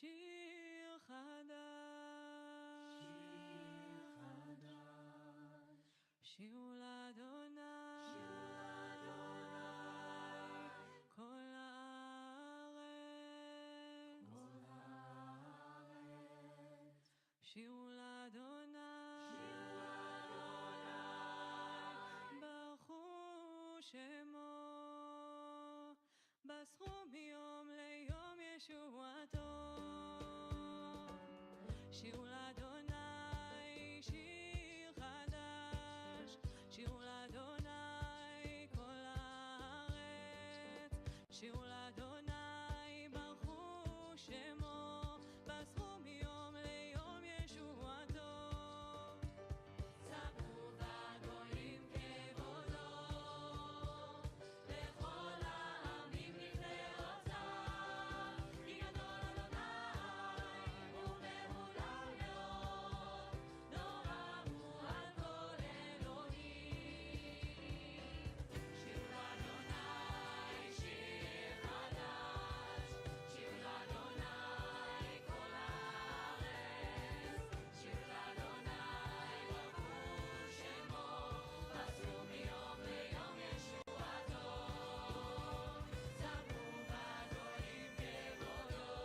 שיר חדש, שירו לאדוני, כל הארץ, שירו לאדוני, ברכו שמו, בסחו מיום ליום ישועתו. שירו לאדוני שיר חדש, שירו לאדוני כל הארץ, שירו לאדוני ברכו שמו, בסחו מיום ליום ישועתו. ספרו בגויים כבודו, לכל העמים נפלאותיו, כי גדול אדוני ומהולל מאוד, נורא הוא על כל אלוהים. שירו לאדוני שיר חדש, שירו לאדוני כל הארץ, שירו לאדוני ברכו שמו, בסחו מיום ליום ישועתו. ספרו בגויים כבודו,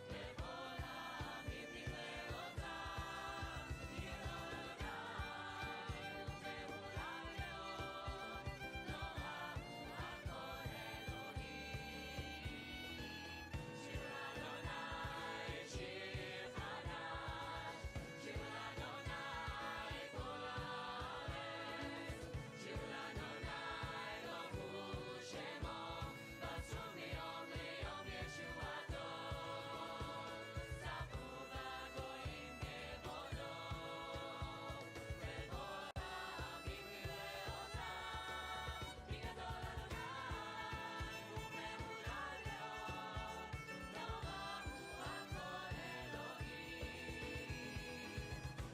לכל העמים נפלאותיו, כי גדול אדוני ומהולל מאוד, נורא הוא על כל אלוהים. שירו לאדוני שיר חדש, שירו לאדוני כל הארץ, שירו לאדוני ברכו שמו, בסחו מיום ליום ישועתו. ספרו בגויים כבודו, לכל העמים נפלאותיו, כי גדול אדוני ומהולל מאוד, נורא הוא על כל אלוהים.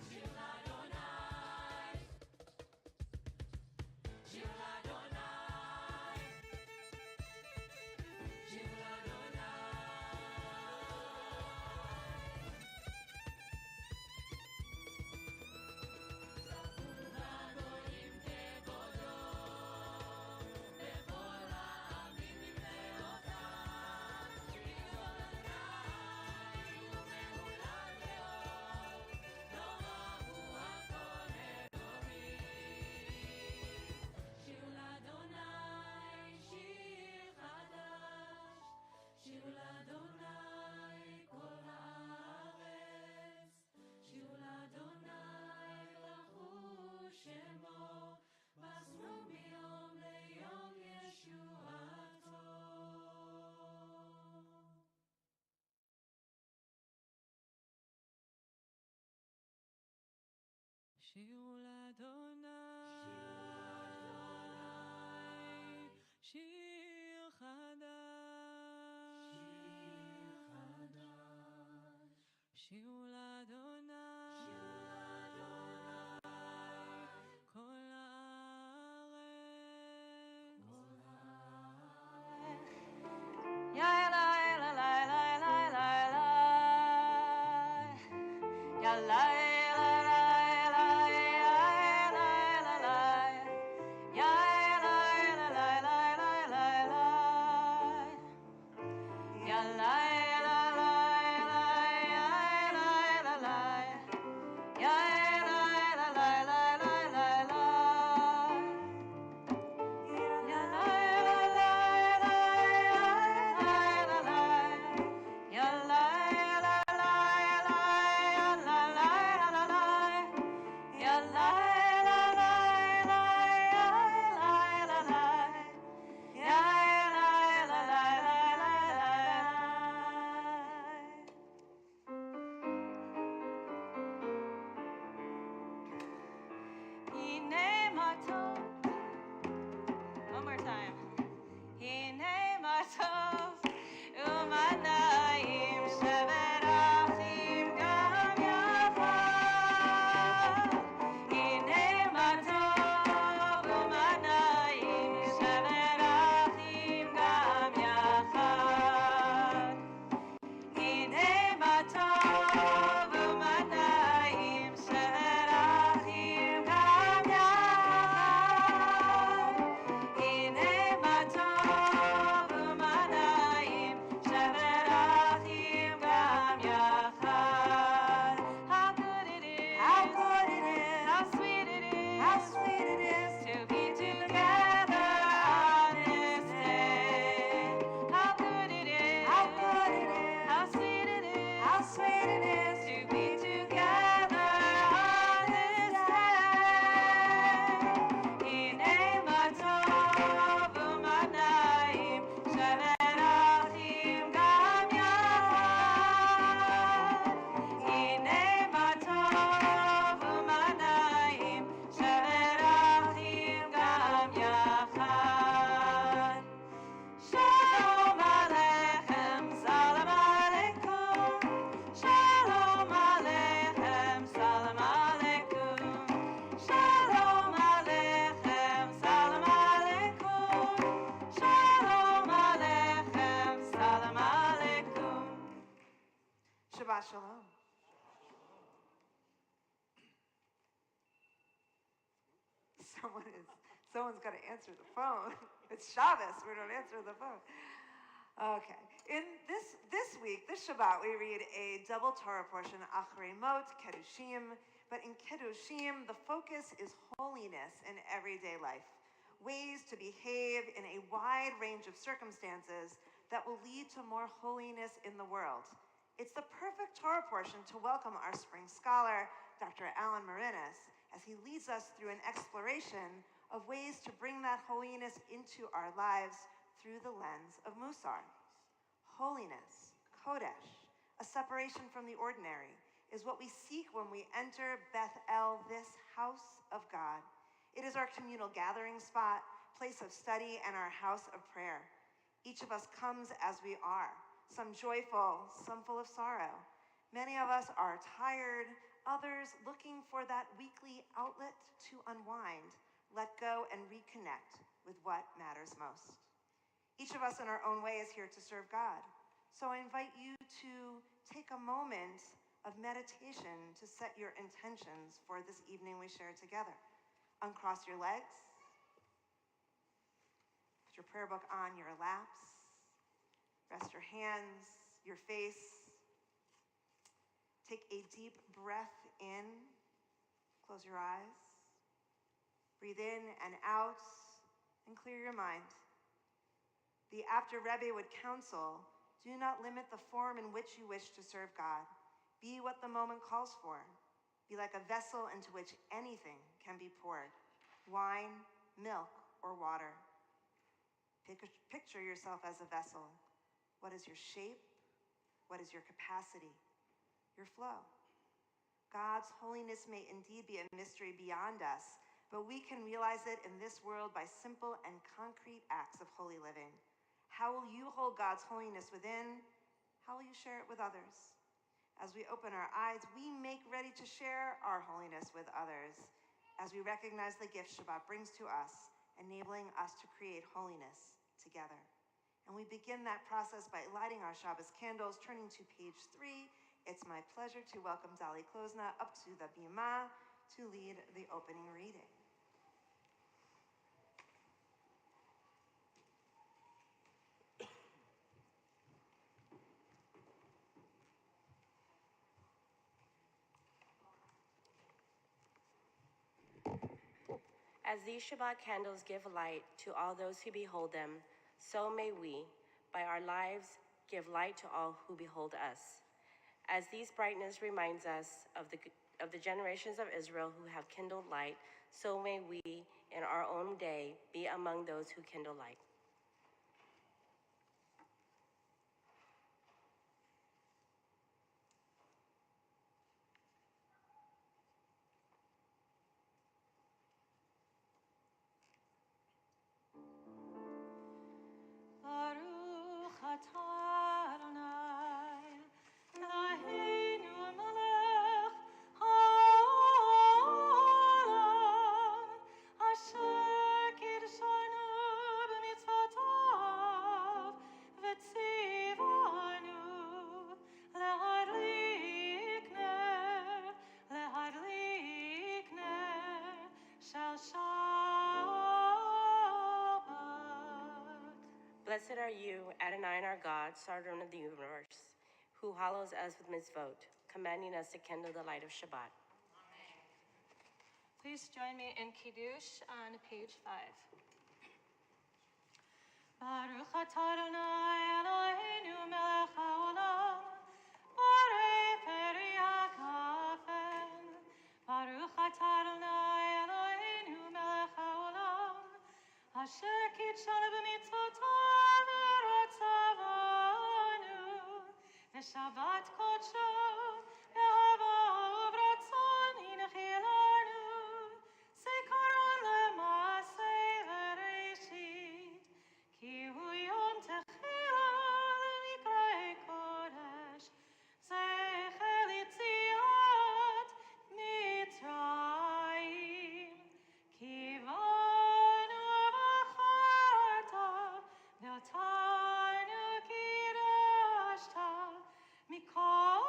שיר לאדוני, שיר לאדוני, שיר לאדוני. ספרו בגויים כבודו, לכל העמים נפלאותיו, כי גדול אדוני ומהולל מאוד, נורא הוא על כל אלוהים. שירו לאדוני שיר חדש, שירו לאדוני כל הארץ, שירו לאדוני ברכו שמו, בסחו מיום ליום ישועתו. שירו לאדוני שיר חדש, שירו לאדוני כל הארץ. Ya la la la la la la la, ya la la la la la la la, ya la la la la la la, Shabbat Shalom. Someone's got to answer the phone. It's Shabbos, we don't answer the phone. Okay, in this week, this Shabbat, we read a double Torah portion, Achrei Mot, Kedushim, but in Kedushim, the focus is holiness in everyday life, ways to behave in a wide range of circumstances that will lead to more holiness in the world. It's the perfect Torah portion to welcome our spring scholar, Dr. Alan Marinas, as he leads us through an exploration of ways to bring that holiness into our lives through the lens of Musar. Holiness, Kodesh, a separation from the ordinary, is what we seek when we enter Beth-El, this house of God. It is our communal gathering spot, place of study, and our house of prayer. Each of us comes as we are, some joyful, some full of sorrow. Many of us are tired, others looking for that weekly outlet to unwind, let go, and reconnect with what matters most. Each of us in our own way is here to serve God. So I invite you to take a moment of meditation to set your intentions for this evening we share together. Uncross your legs. Put your prayer book on your laps. Rest your hands, your face. Take a deep breath in. Close your eyes. Breathe in and out and clear your mind. The After Rebbe would counsel, do not limit the form in which you wish to serve God. Be what the moment calls for. Be like a vessel into which anything can be poured. Wine, milk, or water. Picture yourself as a vessel. What is your shape? What is your capacity? Your flow. God's holiness may indeed be a mystery beyond us, but we can realize it in this world by simple and concrete acts of holy living. How will you hold God's holiness within? How will you share it with others? As we open our eyes, we make ready to share our holiness with others as we recognize the gift Shabbat brings to us, enabling us to create holiness together. And we begin that process by lighting our Shabbos candles, turning to page 3. It's my pleasure to welcome Dali Klosna up to the Bima to lead the opening reading. As these Shabbat candles give light to all those who behold them, so may we, by our lives, give light to all who behold us. As these brightness reminds us of the generations of Israel who have kindled light, so may we, in our own day, be among those who kindle light. Baruch atah Adonai, Eloheinu melech haolam, asher kidshanu b'mitzvotav, v'tzivanu lehadlik ner shel Shabbat. Blessed are you, Adonai our God, Sovereign of the universe, who hallows us with mitzvot, commanding us to kindle the light of Shabbat. Please join me in Kiddush on page 5. Baruch atah Adonai Eloheinu melech haolam, borei peri hakafen. Baruch atah Adonai Eloheinu melech haolam, asher kidshanu b'mitzvotav v'ratzavanu, v'shabbat kodsho v'ahava v'ratzon hinchilanu, zikaron l'maaseh v'reishit, ki hu yom techila l'mikrei kodesh, zecher l'yetziat Mitzrayim, ki vanu v'acharta v'otanu kidashta mikol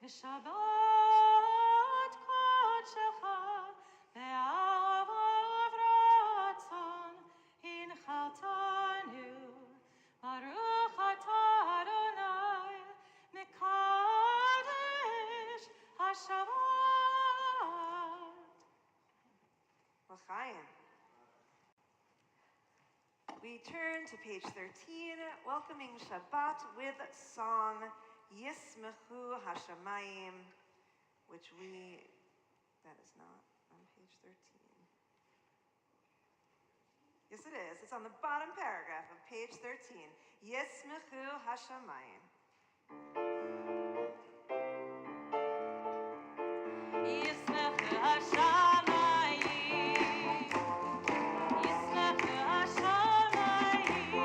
Shabbat kodshecha ve'ahav ratzon hinchaltanu Baruch atah Adonai mekadesh hashavat. L'chaim. We turn to page 13, welcoming Shabbat with song Yismechu Hashamayim, that is not on page 13. Yes, it is. It's on the bottom paragraph of page 13. Yismechu Hashamayim. Yismechu hashamayim, Yismechu hashamayim,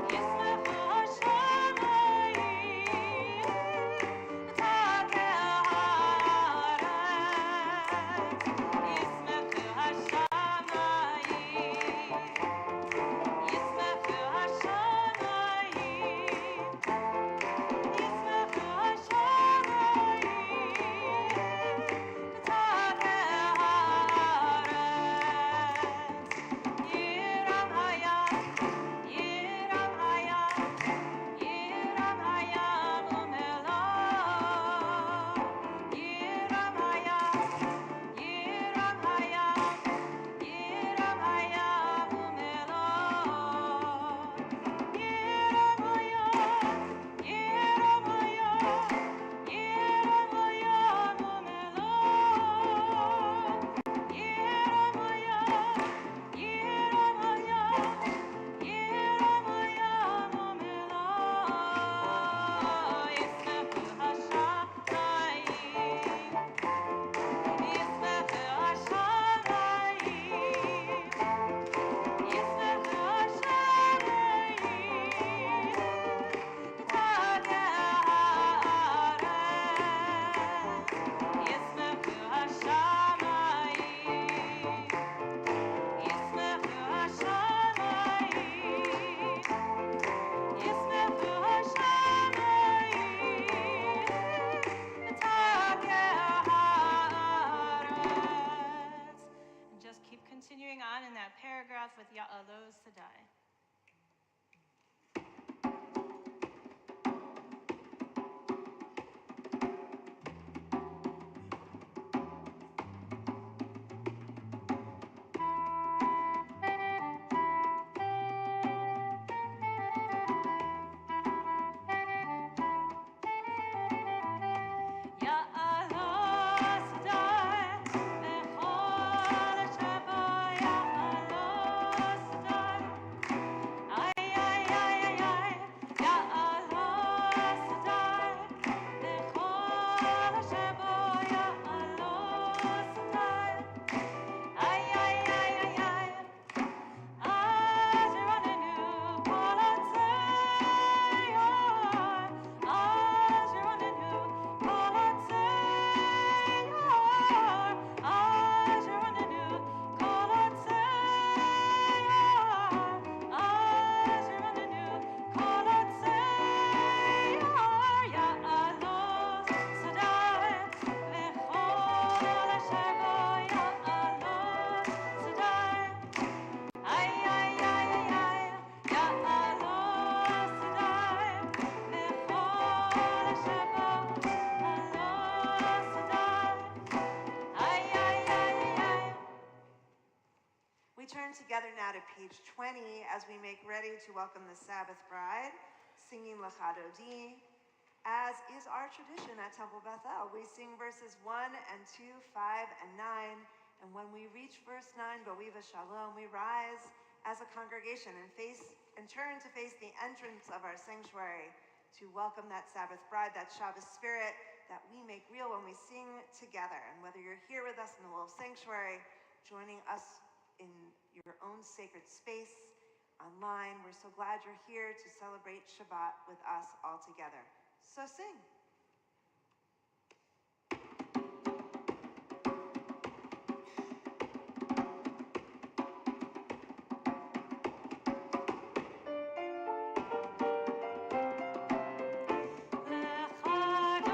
Yismechu hashamayim, Takeh haaretz, Yismechu hashamayim, Yismechu hashamayim, Yismechu continuing on in that paragraph with Ya'alo Sadai. Turn together now to page 20 as we make ready to welcome the Sabbath bride, singing L'chadodi. As is our tradition at Temple Beth-El, we sing verses 1 and 2, 5 and 9, and when we reach verse 9, Bo'iva Shalom, we rise as a congregation and turn to face the entrance of our sanctuary to welcome that Sabbath bride, that Shabbat spirit that we make real when we sing together. And whether you're here with us in the Wolf Sanctuary, joining us in your own sacred space, online, we're so glad you're here to celebrate Shabbat with us all together. So sing. L'chadodi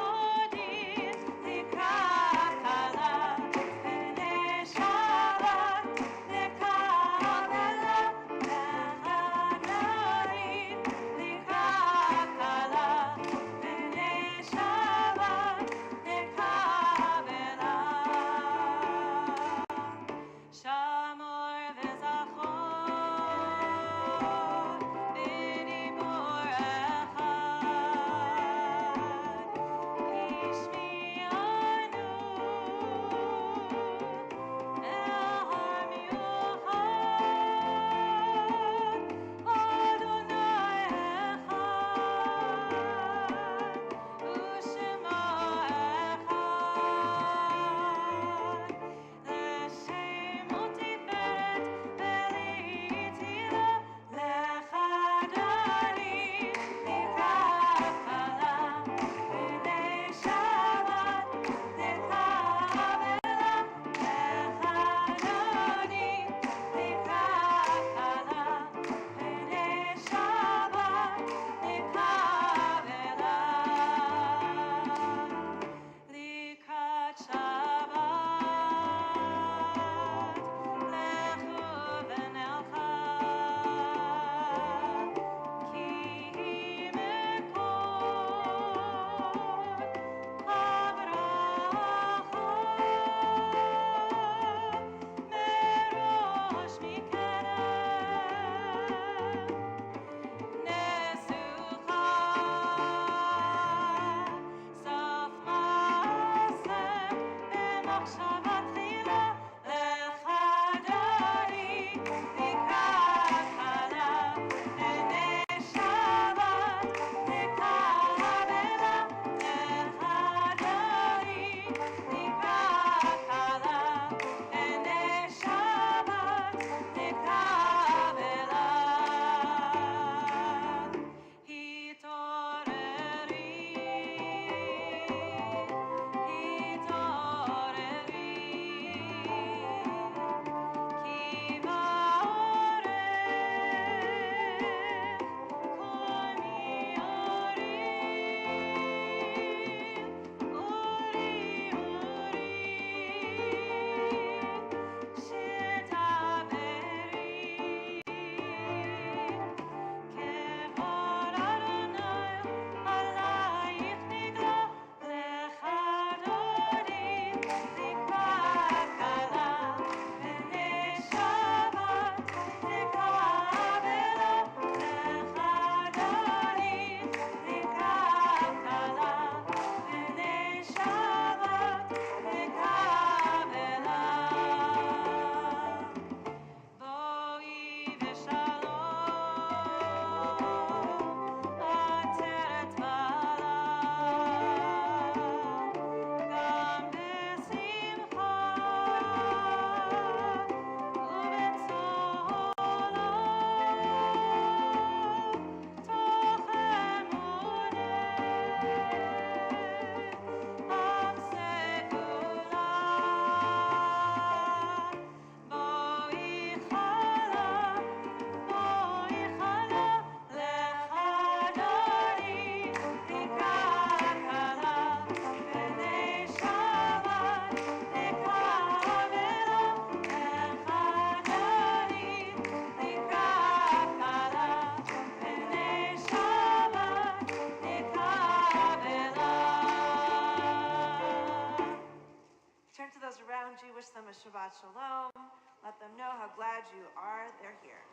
Shabbat Shalom. Let them know how glad you are they're here.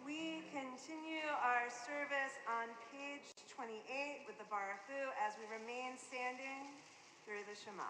We continue our service on page 28 with the Baruch Hu as we remain standing through the Shema.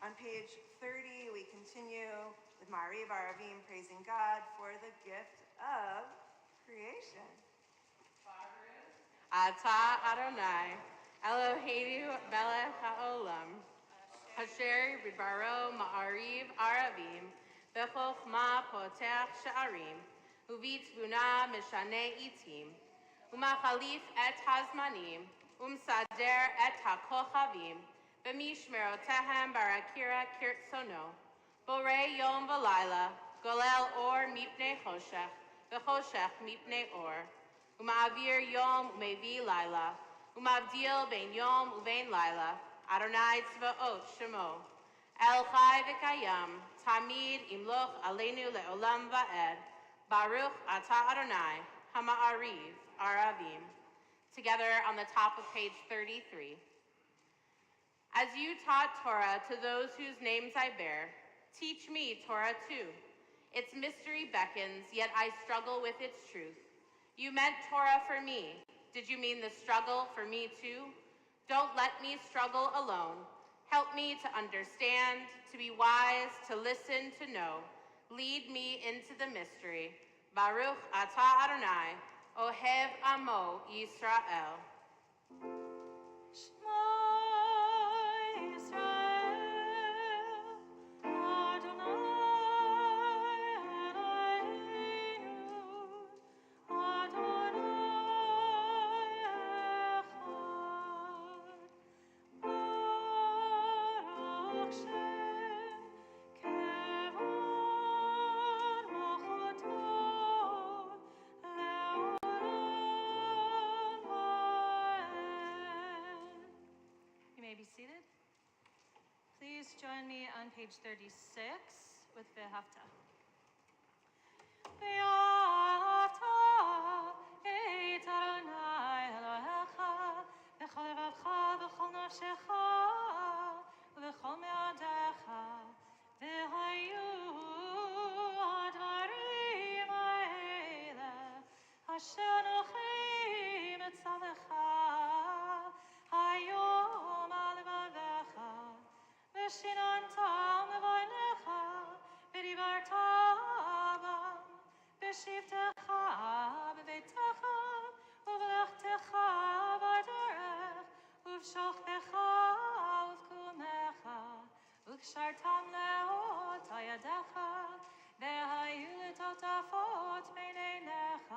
On page 30, we continue with Ma'ariv Aravim praising God for the gift of creation. Ata Adonai, Eloheinu melech haolam, asher bidbaro ma'ariv aravim, b'chochma potech sha'arim, uvitzvuna mishane itim, umachalif et hazmanim, umsader et hakochavim, b'mishmerotehem barakira kirtsono, borei yom v'layla, golel or mipnei choshech, v'choshech mipnei or, Uma'avir yom umevi laila, umavdil ben yom uvein laila, Adonai tzvaot shemo, El chai v'kayam, tamid imloch aleinu le'olam va'ed, Baruch ata Adonai, hama'ariv aravim. Together on the top of page 33. As you taught Torah to those whose names I bear, teach me Torah too. Its mystery beckons, yet I struggle with its truth. You meant Torah for me. Did you mean the struggle for me too? Don't let me struggle alone. Help me to understand, to be wise, to listen, to know. Lead me into the mystery. Baruch ata Adonai, ohev amo Yisrael. Seated. Please join me on page 36 with V'Havta. V'Havta et Adonai Elohecha v'chol levavecha v'chol nafshecha v'chol me'adecha v'hayu advarim ha'ele asher nochi metzalecha hayom al levavecha ושיננתם לבניך, ודיברת בם, בשבתך בביתך, ובלכתך בדרך, ובשוכבך ובקומך, וקשרתם לאות על ידיך, והיו לטוטפות בין עיניך,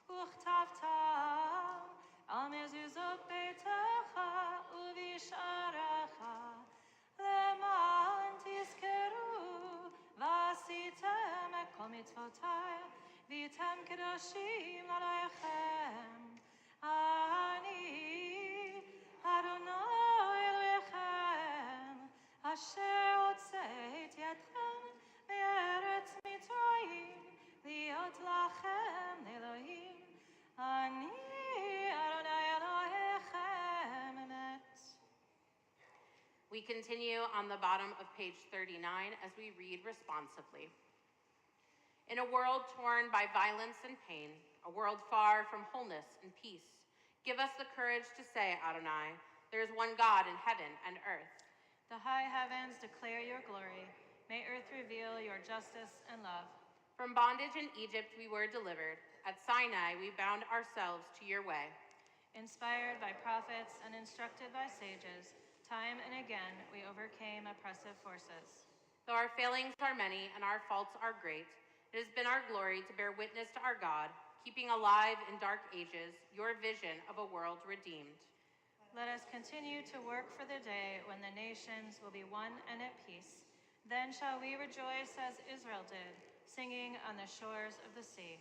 וכתבתם על מזוזות ביתך ובשעריך, למען תזכרו ועשיתם את כל מצוותיי, והייתם קדושים עליכם. אני אדוני אלוהיכם, אשר הוצאתי אתכם מארץ מצרים, להיות לכם לאלוהים. אני אדוני אלוהיכם אמת. We continue on the bottom of page 39 as we read responsively. In a world torn by violence and pain, a world far from wholeness and peace, give us the courage to say, Adonai, there is one God in heaven and earth. The high heavens declare your glory. May earth reveal your justice and love. From bondage in Egypt we were delivered. At Sinai we bound ourselves to your way. Inspired by prophets and instructed by sages, time and again we overcame oppressive forces. Though our failings are many and our faults are great, it has been our glory to bear witness to our God, keeping alive in dark ages your vision of a world redeemed. Let us continue to work for the day when the nations will be one and at peace. Then shall we rejoice as Israel did, singing on the shores of the sea.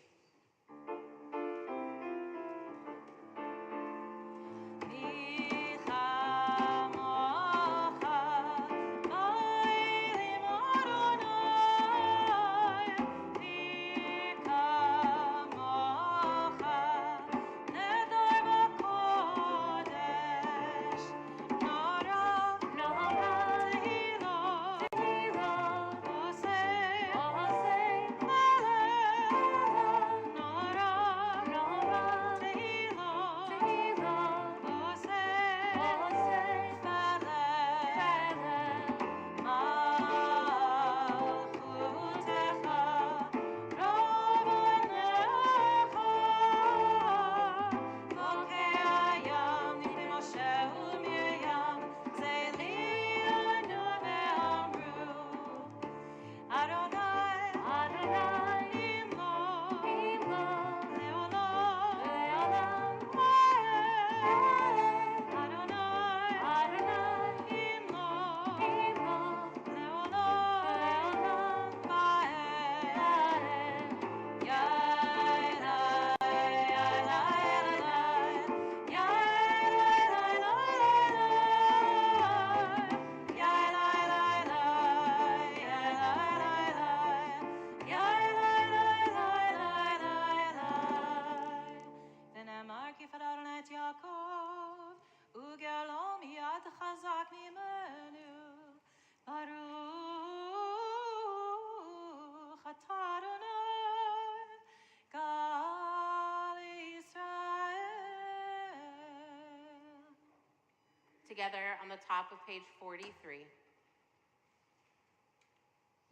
Together on the top of page 43.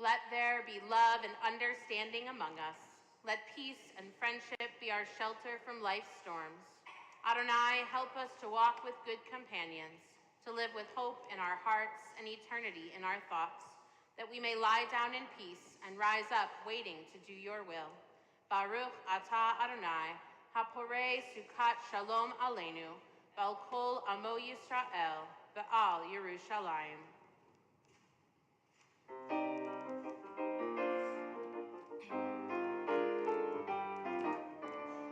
Let there be love and understanding among us. Let peace and friendship be our shelter from life's storms. Adonai, help us to walk with good companions, to live with hope in our hearts and eternity in our thoughts, that we may lie down in peace and rise up waiting to do your will. Baruch atah Adonai, haporei sukat shalom aleinu, Bal kol amo Yisrael, Ba'al Yerushalayim.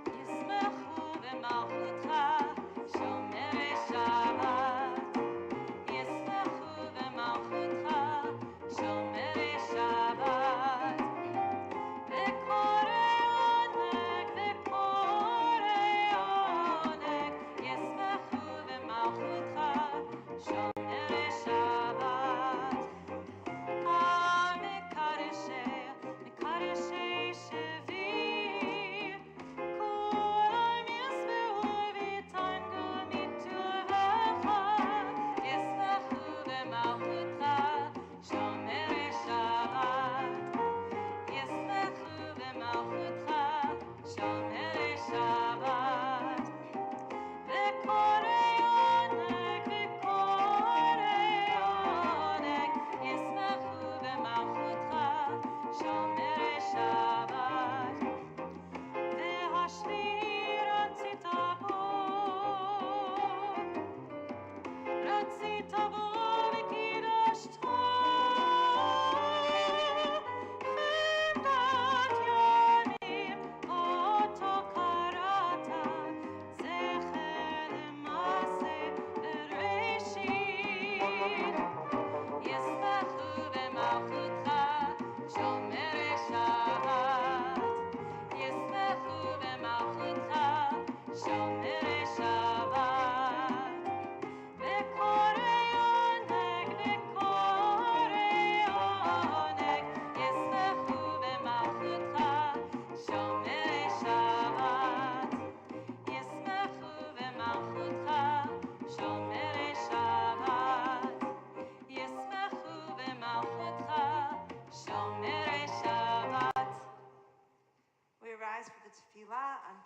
Yismechu b'malchutcha, shomerei Shabbat. Yismechu b'malchutcha, shomerei Shabbat. V'korei oneg, v'korei oneg. Yismechu b'malchutcha, shomerei Shabbat. Mekadesh shevi, kol am yisbehu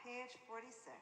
page 46.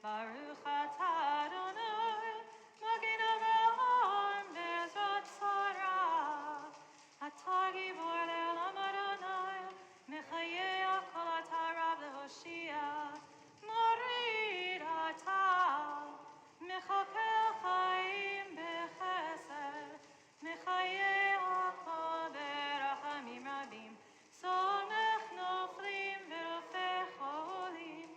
Baruch atah Adonai, Magen Avraham Bezrat Sarah. Atah Gibor Le'olam Adonai, Mechayeh Kol atah Rav Lehoshia. Morid atah, Mechakel Chaim Bechesed, Mechayeh Kol Berachamim Rabim. Somech Noflim Verofech Cholim.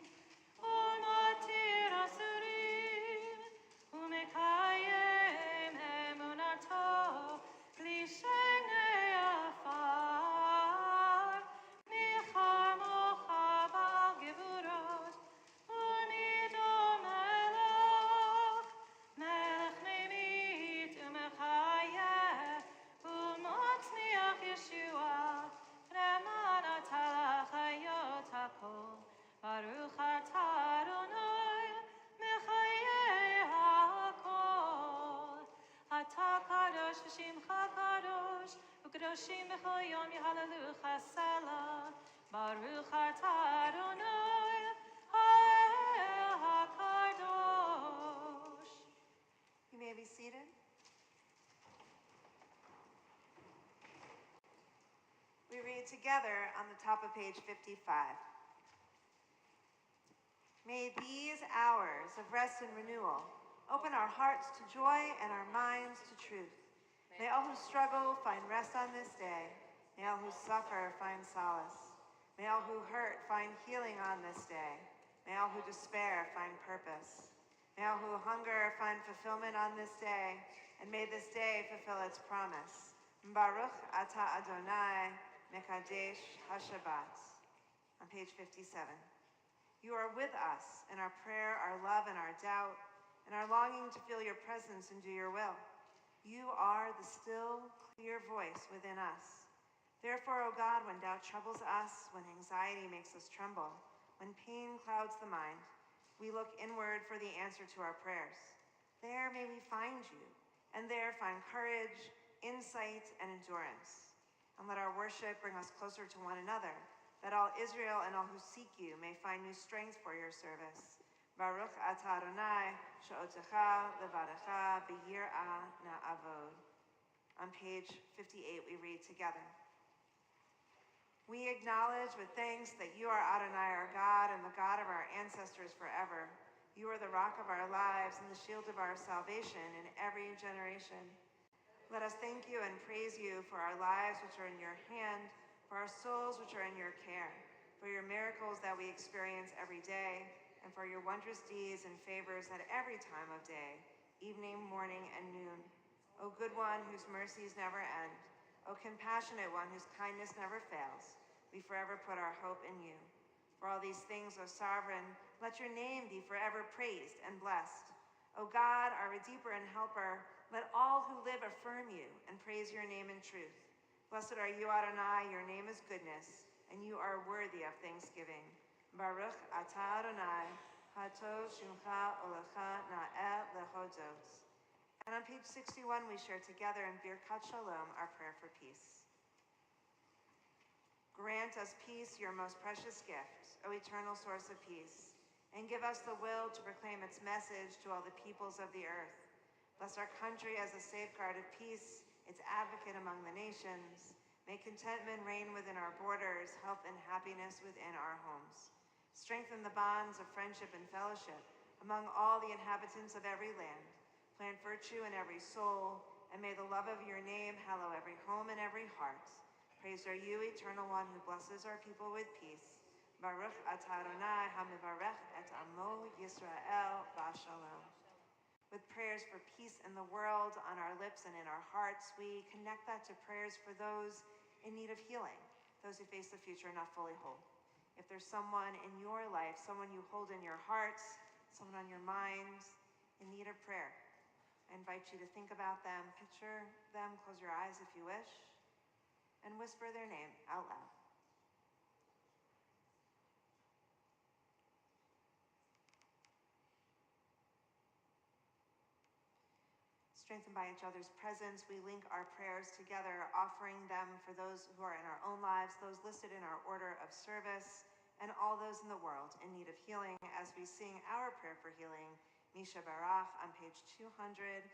Umatir asurim, umekayem emunato, lishenei afar, michamocha ba'al gevurot, umidom melech, melech memit umechayeh, umatzmiach Yeshua, reman atalach hayot hakol. Baruch atah Adonai, mechayeh hakol. Atah kadosh v'shimcha kadosh, u'kadoshim b'chol yom yihalelucha salah. Baruch atah Adonai, ha'el hakadosh. You may be seated. We read together on the top of page 55. May these hours of rest and renewal open our hearts to joy and our minds to truth. May all who struggle find rest on this day. May all who suffer find solace. May all who hurt find healing on this day. May all who despair find purpose. May all who hunger find fulfillment on this day. And may this day fulfill its promise. Baruch atah Adonai, Mekadesh HaShabbat. On page 57. You are with us in our prayer, our love, and our doubt, and our longing to feel your presence and do your will. You are the still, clear voice within us. Therefore, O God, when doubt troubles us, when anxiety makes us tremble, when pain clouds the mind, we look inward for the answer to our prayers. There may we find you, and there find courage, insight, and endurance. And let our worship bring us closer to one another, that all Israel and all who seek you may find new strength for your service. Baruch atah Adonai, she'otecha levadecha b'yirah na'avod. On page 58, we read together. We acknowledge with thanks that you are Adonai, our God, and the God of our ancestors forever. You are the rock of our lives and the shield of our salvation in every generation. Let us thank you and praise you for our lives which are in your hand, for our souls which are in your care, for your miracles that we experience every day, and for your wondrous deeds and favors at every time of day, evening, morning, and noon. O good one whose mercies never end, O compassionate one whose kindness never fails, we forever put our hope in you. For all these things, O sovereign, let your name be forever praised and blessed. O God, our Redeemer and Helper, let all who live affirm you and praise your name in truth. Blessed are you, Adonai, your name is goodness, and you are worthy of thanksgiving. Baruch atah Adonai, hatov shimcha olecha na'el lehodot. And on page 61, we share together in Birkat Shalom our prayer for peace. Grant us peace, your most precious gift, O eternal source of peace, and give us the will to proclaim its message to all the peoples of the earth. Bless our country as a safeguard of peace, its advocate among the nations. May contentment reign within our borders, health and happiness within our homes. Strengthen the bonds of friendship and fellowship among all the inhabitants of every land. Plant virtue in every soul, and may the love of your name hallow every home and every heart. Praised are you, eternal one, who blesses our people with peace. Baruch atah Adonai hamivarech et amo Yisrael b'shalom. With prayers for peace in the world on our lips and in our hearts, we connect that to prayers for those in need of healing, those who face the future not fully whole. If there's someone in your life, someone you hold in your hearts, someone on your minds in need of prayer, I invite you to think about them, picture them, close your eyes if you wish, and whisper their name out loud. Strengthened by each other's presence, we link our prayers together, offering them for those who are in our own lives, those listed in our order of service, and all those in the world in need of healing as we sing our prayer for healing, Misha Barach, on page 253.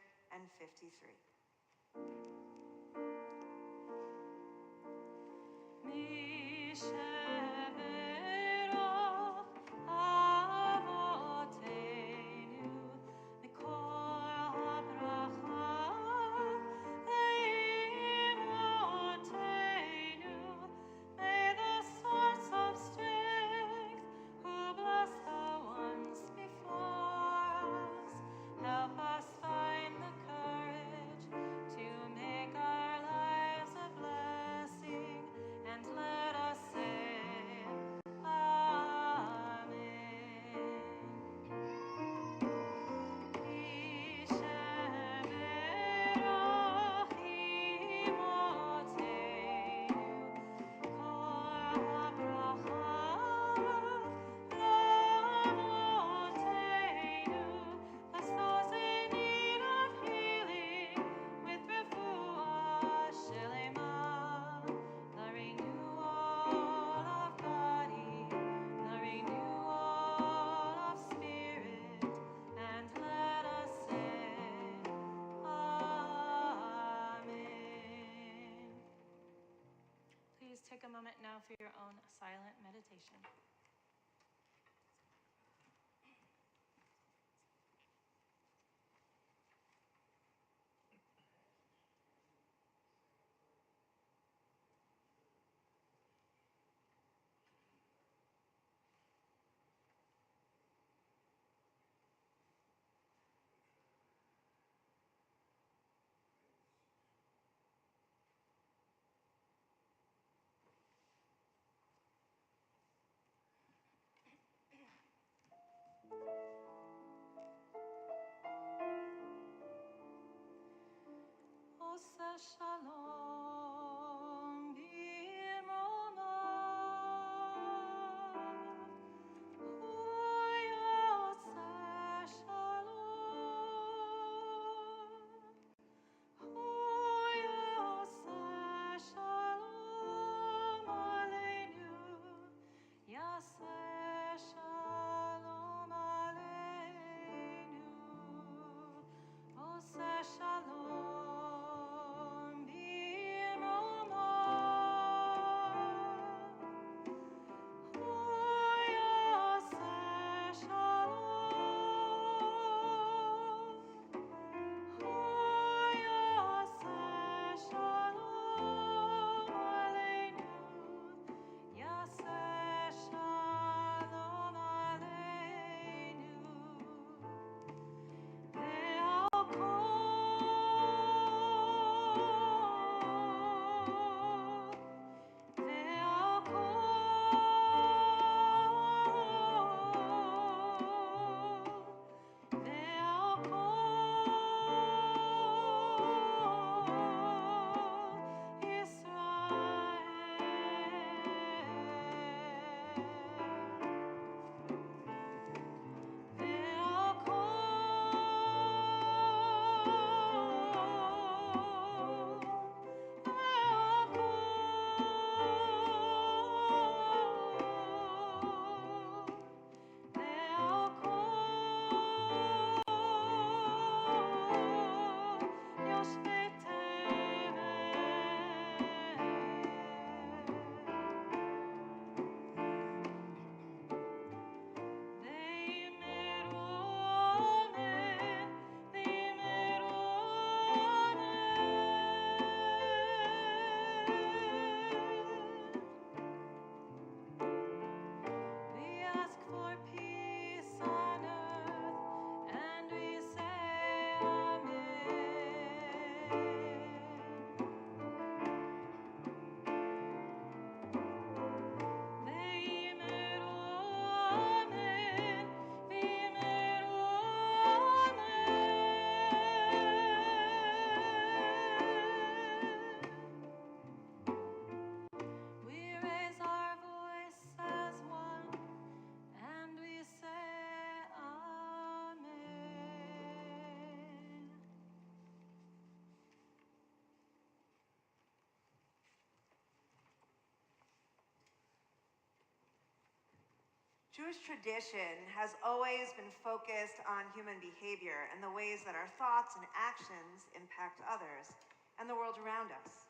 Take a moment now for your own silent meditation. Shalom b'moma, hu yoseh shalom, hu yoseh shalom aleinu, yaseh shalom aleinu, oseh shalom. Jewish tradition has always been focused on human behavior and the ways that our thoughts and actions impact others and the world around us.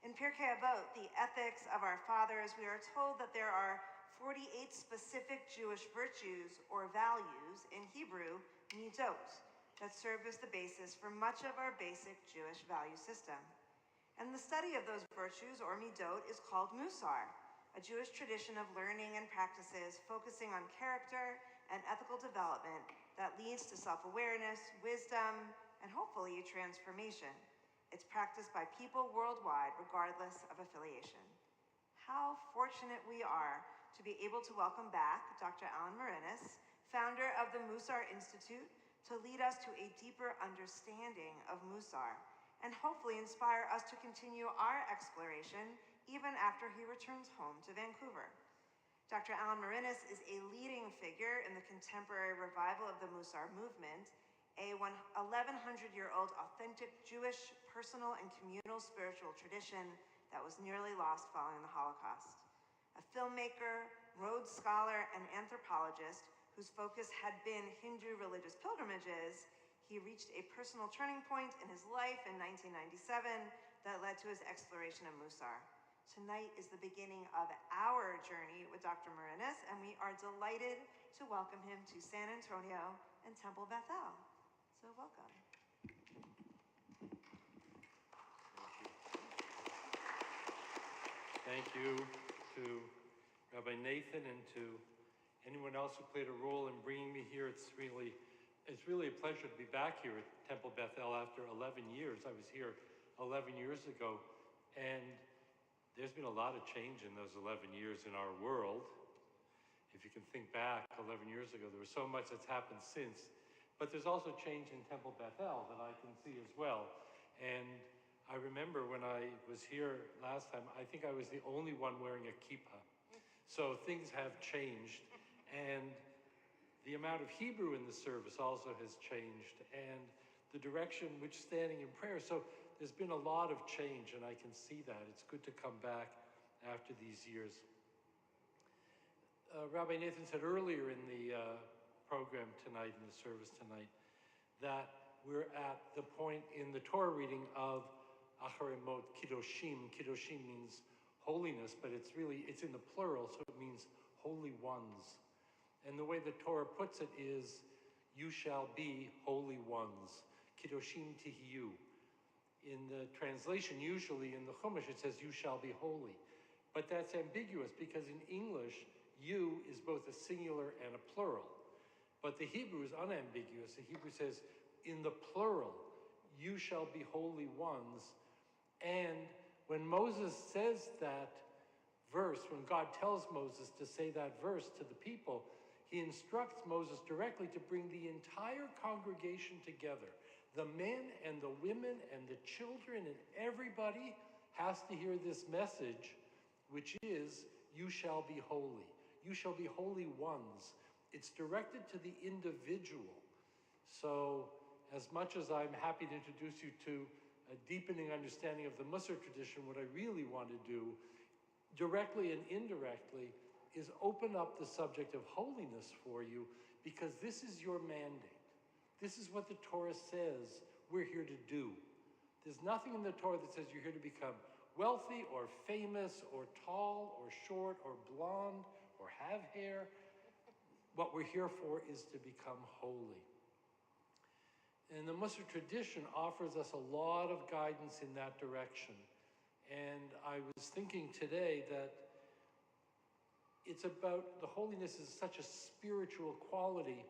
In Pirkei Avot, the ethics of our fathers, we are told that there are 48 specific Jewish virtues or values, in Hebrew, midot, that serve as the basis for much of our basic Jewish value system. And the study of those virtues, or midot, is called musar, a Jewish tradition of learning and practices focusing on character and ethical development that leads to self-awareness, wisdom, and hopefully transformation. It's practiced by people worldwide, regardless of affiliation. How fortunate we are to be able to welcome back Dr. Alan Marinis, founder of the Musar Institute, to lead us to a deeper understanding of Musar and hopefully inspire us to continue our exploration even after he returns home to Vancouver. Dr. Alan Marinis is a leading figure in the contemporary revival of the Musar movement, a 1,100-year-old authentic Jewish personal and communal spiritual tradition that was nearly lost following the Holocaust. A filmmaker, Rhodes Scholar, and anthropologist whose focus had been Hindu religious pilgrimages, he reached a personal turning point in his life in 1997 that led to his exploration of Musar. Tonight is the beginning of our journey with Dr. Marinis, and we are delighted to welcome him to San Antonio and Temple Beth-El. So welcome. Thank you to Rabbi Nathan and to anyone else who played a role in bringing me here. It's really a pleasure to be back here at Temple Beth-El after 11 years. I was here 11 years ago, and there's been a lot of change in those 11 years in our world. If you can think back 11 years ago, there was so much that's happened since. But there's also change in Temple Beth-El that I can see as well. And I remember when I was here last time, I think I was the only one wearing a kippah. So things have changed. And the amount of Hebrew in the service also has changed. And the direction which standing in prayer. So there's been a lot of change, and I can see that. It's good to come back after these years. Rabbi Nathan said earlier in the program tonight, in the service tonight, that we're at the point in the Torah reading of Acharimot Kiddoshim. Kiddoshim means holiness, but it's in the plural, so it means holy ones. And the way the Torah puts it is, you shall be holy ones. Kiddoshim tihiyu. In the translation, usually in the Chumash, it says, you shall be holy. But that's ambiguous because in English, you is both a singular and a plural. But the Hebrew is unambiguous. The Hebrew says, in the plural, you shall be holy ones. And when Moses says that verse, when God tells Moses to say that verse to the people, he instructs Moses directly to bring the entire congregation together. The men and the women and the children and everybody has to hear this message, which is, you shall be holy. You shall be holy ones. It's directed to the individual. So as much as I'm happy to introduce you to a deepening understanding of the Musar tradition, what I really want to do, directly and indirectly, is open up the subject of holiness for you, because this is your mandate. This is what the Torah says we're here to do. There's nothing in the Torah that says you're here to become wealthy or famous or tall or short or blonde or have hair. What we're here for is to become holy. And the Musar tradition offers us a lot of guidance in that direction. And I was thinking today that it's about, the holiness is such a spiritual quality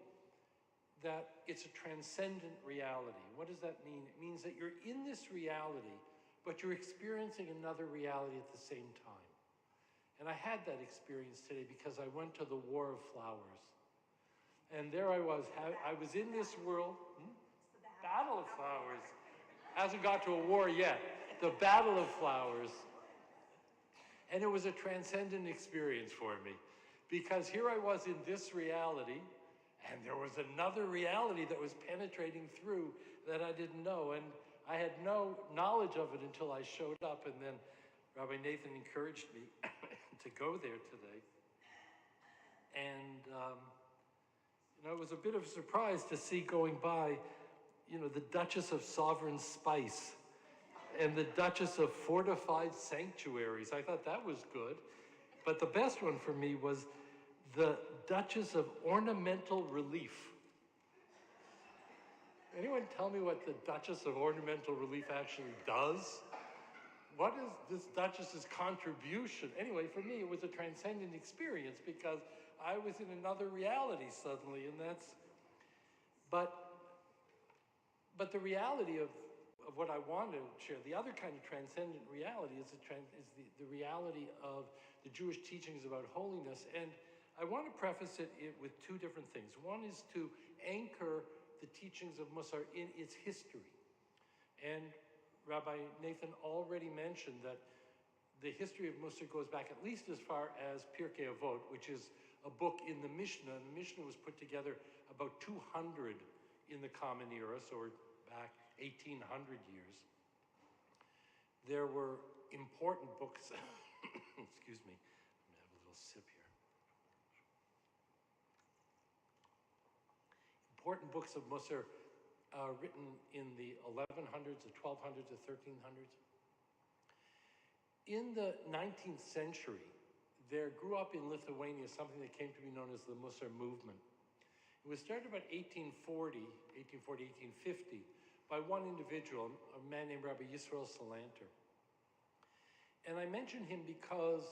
that it's a transcendent reality. What does that mean? It means that you're in this reality, but you're experiencing another reality at the same time. And I had that experience today because I went to the War of Flowers. And there I was in this world, Battle of Flowers. Hasn't got to a war yet. The Battle of Flowers. And it was a transcendent experience for me, because here I was in this reality, and there was another reality that was penetrating through that I didn't know. And I had no knowledge of it until I showed up, and then Rabbi Nathan encouraged me to go there today. And It was a bit of a surprise to see going by, the Duchess of Sovereign Spice and the Duchess of Fortified Sanctuaries. I thought that was good. But the best one for me was the Duchess of Ornamental Relief. Anyone tell me what the Duchess of Ornamental Relief actually does? What is this Duchess's contribution? Anyway, for me, it was a transcendent experience because I was in another reality suddenly, and that's, but the reality of what I want to share, the other kind of transcendent reality is the reality of the Jewish teachings about holiness. And I want to preface it with two different things. One is to anchor the teachings of Musar in its history. And Rabbi Nathan already mentioned that the history of Musar goes back at least as far as Pirkei Avot, which is a book in the Mishnah. And the Mishnah was put together about 200 in the Common Era, so we're back 1,800 years. There were important books, excuse me, I'm gonna have a little sip here. Important books of Musar written in the 1100s, the 1200s, the 1300s. In the 19th century, there grew up in Lithuania something that came to be known as the Musar movement. It was started about 1840, 1850, by one individual, a man named Rabbi Yisrael Salanter. And I mention him because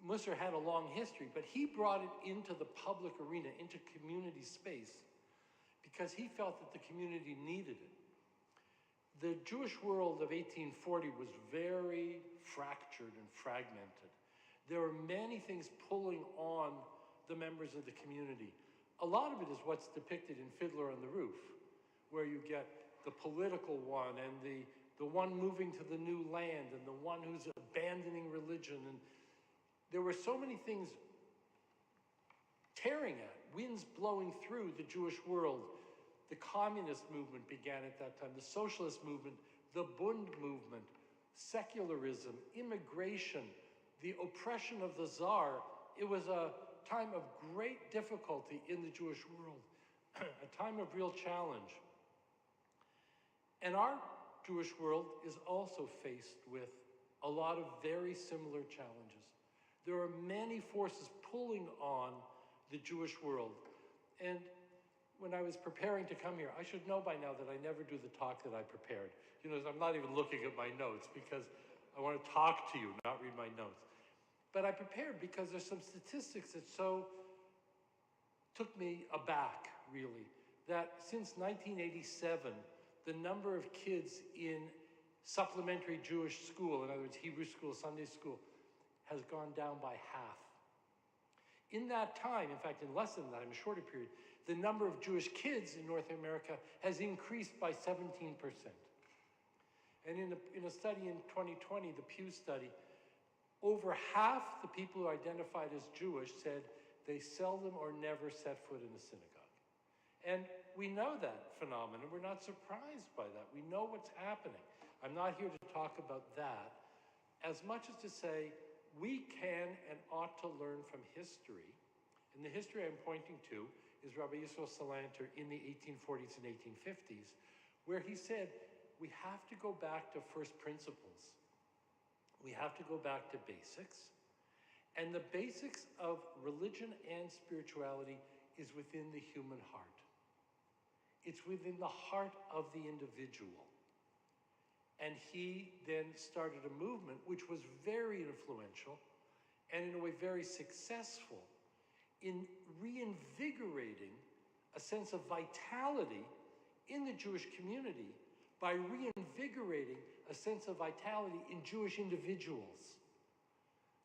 Musar had a long history, but he brought it into the public arena, into community space, because he felt that the community needed it. The Jewish world of 1840 was very fractured and fragmented. There were many things pulling on the members of the community. A lot of it is what's depicted in Fiddler on the Roof, where you get the political one and the one moving to the new land and the one who's abandoning religion. And there were so many things tearing at, winds blowing through the Jewish world. The communist movement began at that time, the socialist movement, the Bund movement, secularism, immigration, the oppression of the Tsar. It was a time of great difficulty in the Jewish world, a time of real challenge. And our Jewish world is also faced with a lot of very similar challenges. There are many forces pulling on the Jewish world. And when I was preparing to come here, I should know by now that I never do the talk that I prepared. I'm not even looking at my notes because I want to talk to you, not read my notes. But I prepared because there's some statistics that so took me aback, really, that since 1987, the number of kids in supplementary Jewish school, in other words, Hebrew school, Sunday school, has gone down by half. In that time, in fact, in less than that, in a shorter period, the number of Jewish kids in North America has increased by 17%. And in a study in 2020, the Pew study, over half the people who identified as Jewish said they seldom or never set foot in a synagogue. And we know that phenomenon. We're not surprised by that. We know what's happening. I'm not here to talk about that as much as to say we can and ought to learn from history. And the history I'm pointing to is Rabbi Yisrael Salanter in the 1840s and 1850s, where he said we have to go back to first principles. We have to go back to basics. And the basics of religion and spirituality is within the human heart. It's within the heart of the individual. And he then started a movement which was very influential and in a way very successful in reinvigorating a sense of vitality in the Jewish community by reinvigorating a sense of vitality in Jewish individuals,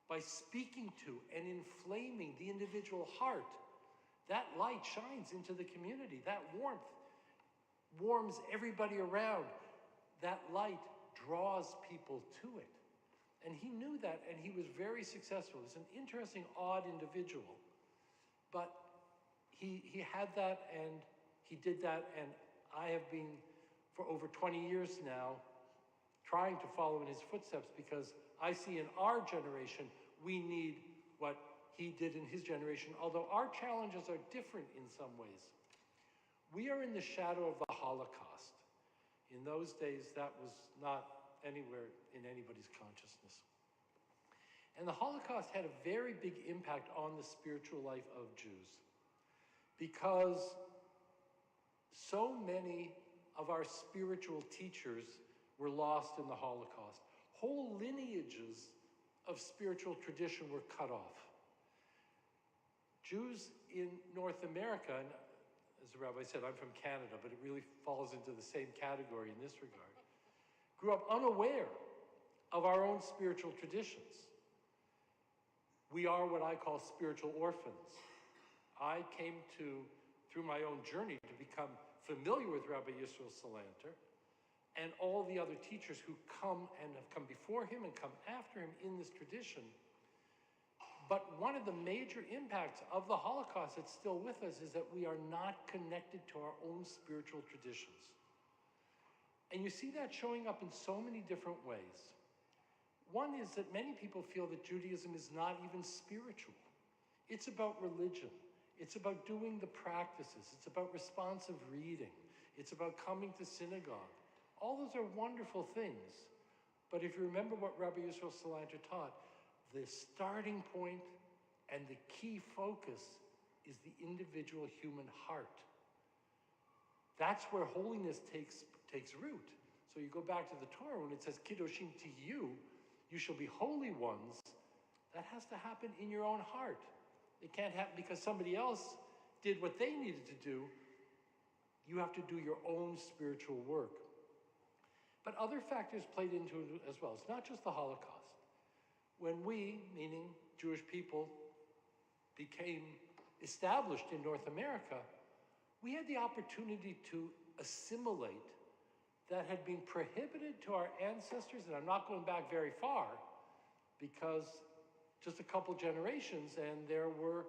by speaking to and inflaming the individual heart. That light shines into the community. That warmth warms everybody around. That light draws people to it. And he knew that, and he was very successful. He's an interesting, odd individual. But he had that, and he did that, and I have been, for over 20 years now, trying to follow in his footsteps because I see in our generation, we need what he did in his generation, although our challenges are different in some ways. We are in the shadow of the Holocaust. In those days, that was not anywhere in anybody's consciousness. And the Holocaust had a very big impact on the spiritual life of Jews, because so many of our spiritual teachers were lost in the Holocaust. Whole lineages of spiritual tradition were cut off. Jews in North America, and as the rabbi said, I'm from Canada, but it really falls into the same category in this regard, grew up unaware of our own spiritual traditions. We are what I call spiritual orphans. I came to, through my own journey, to become familiar with Rabbi Yisrael Salanter and all the other teachers who come and have come before him and come after him in this tradition. But one of the major impacts of the Holocaust that's still with us is that we are not connected to our own spiritual traditions. And you see that showing up in so many different ways. One is that many people feel that Judaism is not even spiritual. It's about religion. It's about doing the practices. It's about responsive reading. It's about coming to synagogue. All those are wonderful things. But if you remember what Rabbi Yisrael Salanter taught, the starting point and the key focus is the individual human heart. That's where holiness takes root. So you go back to the Torah when it says, Kiddushim to you, you shall be holy ones. That has to happen in your own heart. It can't happen because somebody else did what they needed to do. You have to do your own spiritual work. But other factors played into it as well. It's not just the Holocaust. When we, meaning Jewish people, became established in North America, we had the opportunity to assimilate that had been prohibited to our ancestors, and I'm not going back very far, because just a couple generations, and there were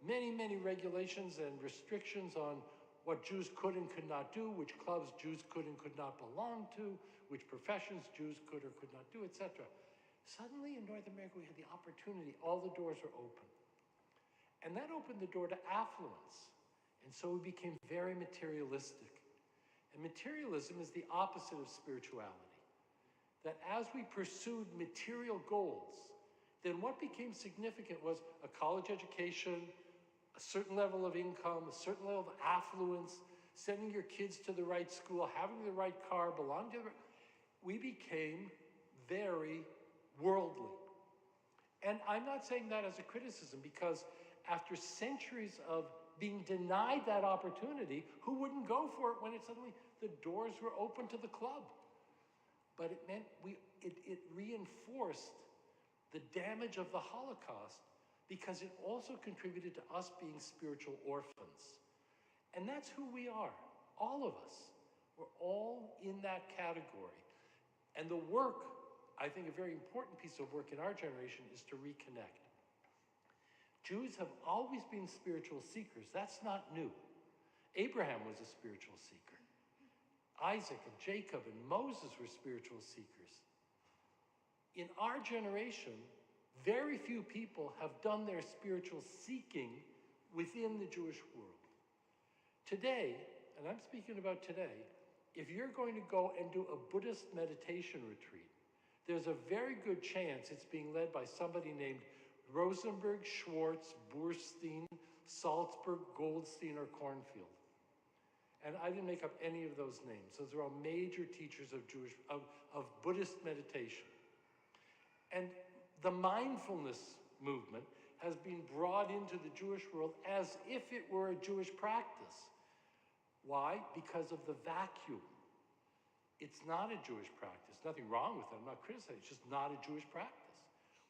many, many regulations and restrictions on what Jews could and could not do, which clubs Jews could and could not belong to, which professions Jews could or could not do, etc. Suddenly in North America, we had the opportunity, all the doors were open. And that opened the door to affluence. And so we became very materialistic. And materialism is the opposite of spirituality. That as we pursued material goals, then what became significant was a college education, a certain level of income, a certain level of affluence, sending your kids to the right school, having the right car, belonging to the right... We became very worldly. And I'm not saying that as a criticism, because after centuries of being denied that opportunity, who wouldn't go for it when it suddenly the doors were open to the club? But it meant it reinforced the damage of the Holocaust, because it also contributed to us being spiritual orphans. And that's who we are, all of us. We're all in that category. And the work, I think a very important piece of work in our generation, is to reconnect. Jews have always been spiritual seekers. That's not new. Abraham was a spiritual seeker. Isaac and Jacob and Moses were spiritual seekers. In our generation, very few people have done their spiritual seeking within the Jewish world. Today, and I'm speaking about today, if you're going to go and do a Buddhist meditation retreat, there's a very good chance it's being led by somebody named Rosenberg, Schwartz, Burstein, Salzburg, Goldstein, or Cornfield. And I didn't make up any of those names. Those are all major teachers of Buddhist meditation. And the mindfulness movement has been brought into the Jewish world as if it were a Jewish practice. Why? Because of the vacuum. It's not a Jewish practice. Nothing wrong with it. I'm not criticizing. It's just not a Jewish practice.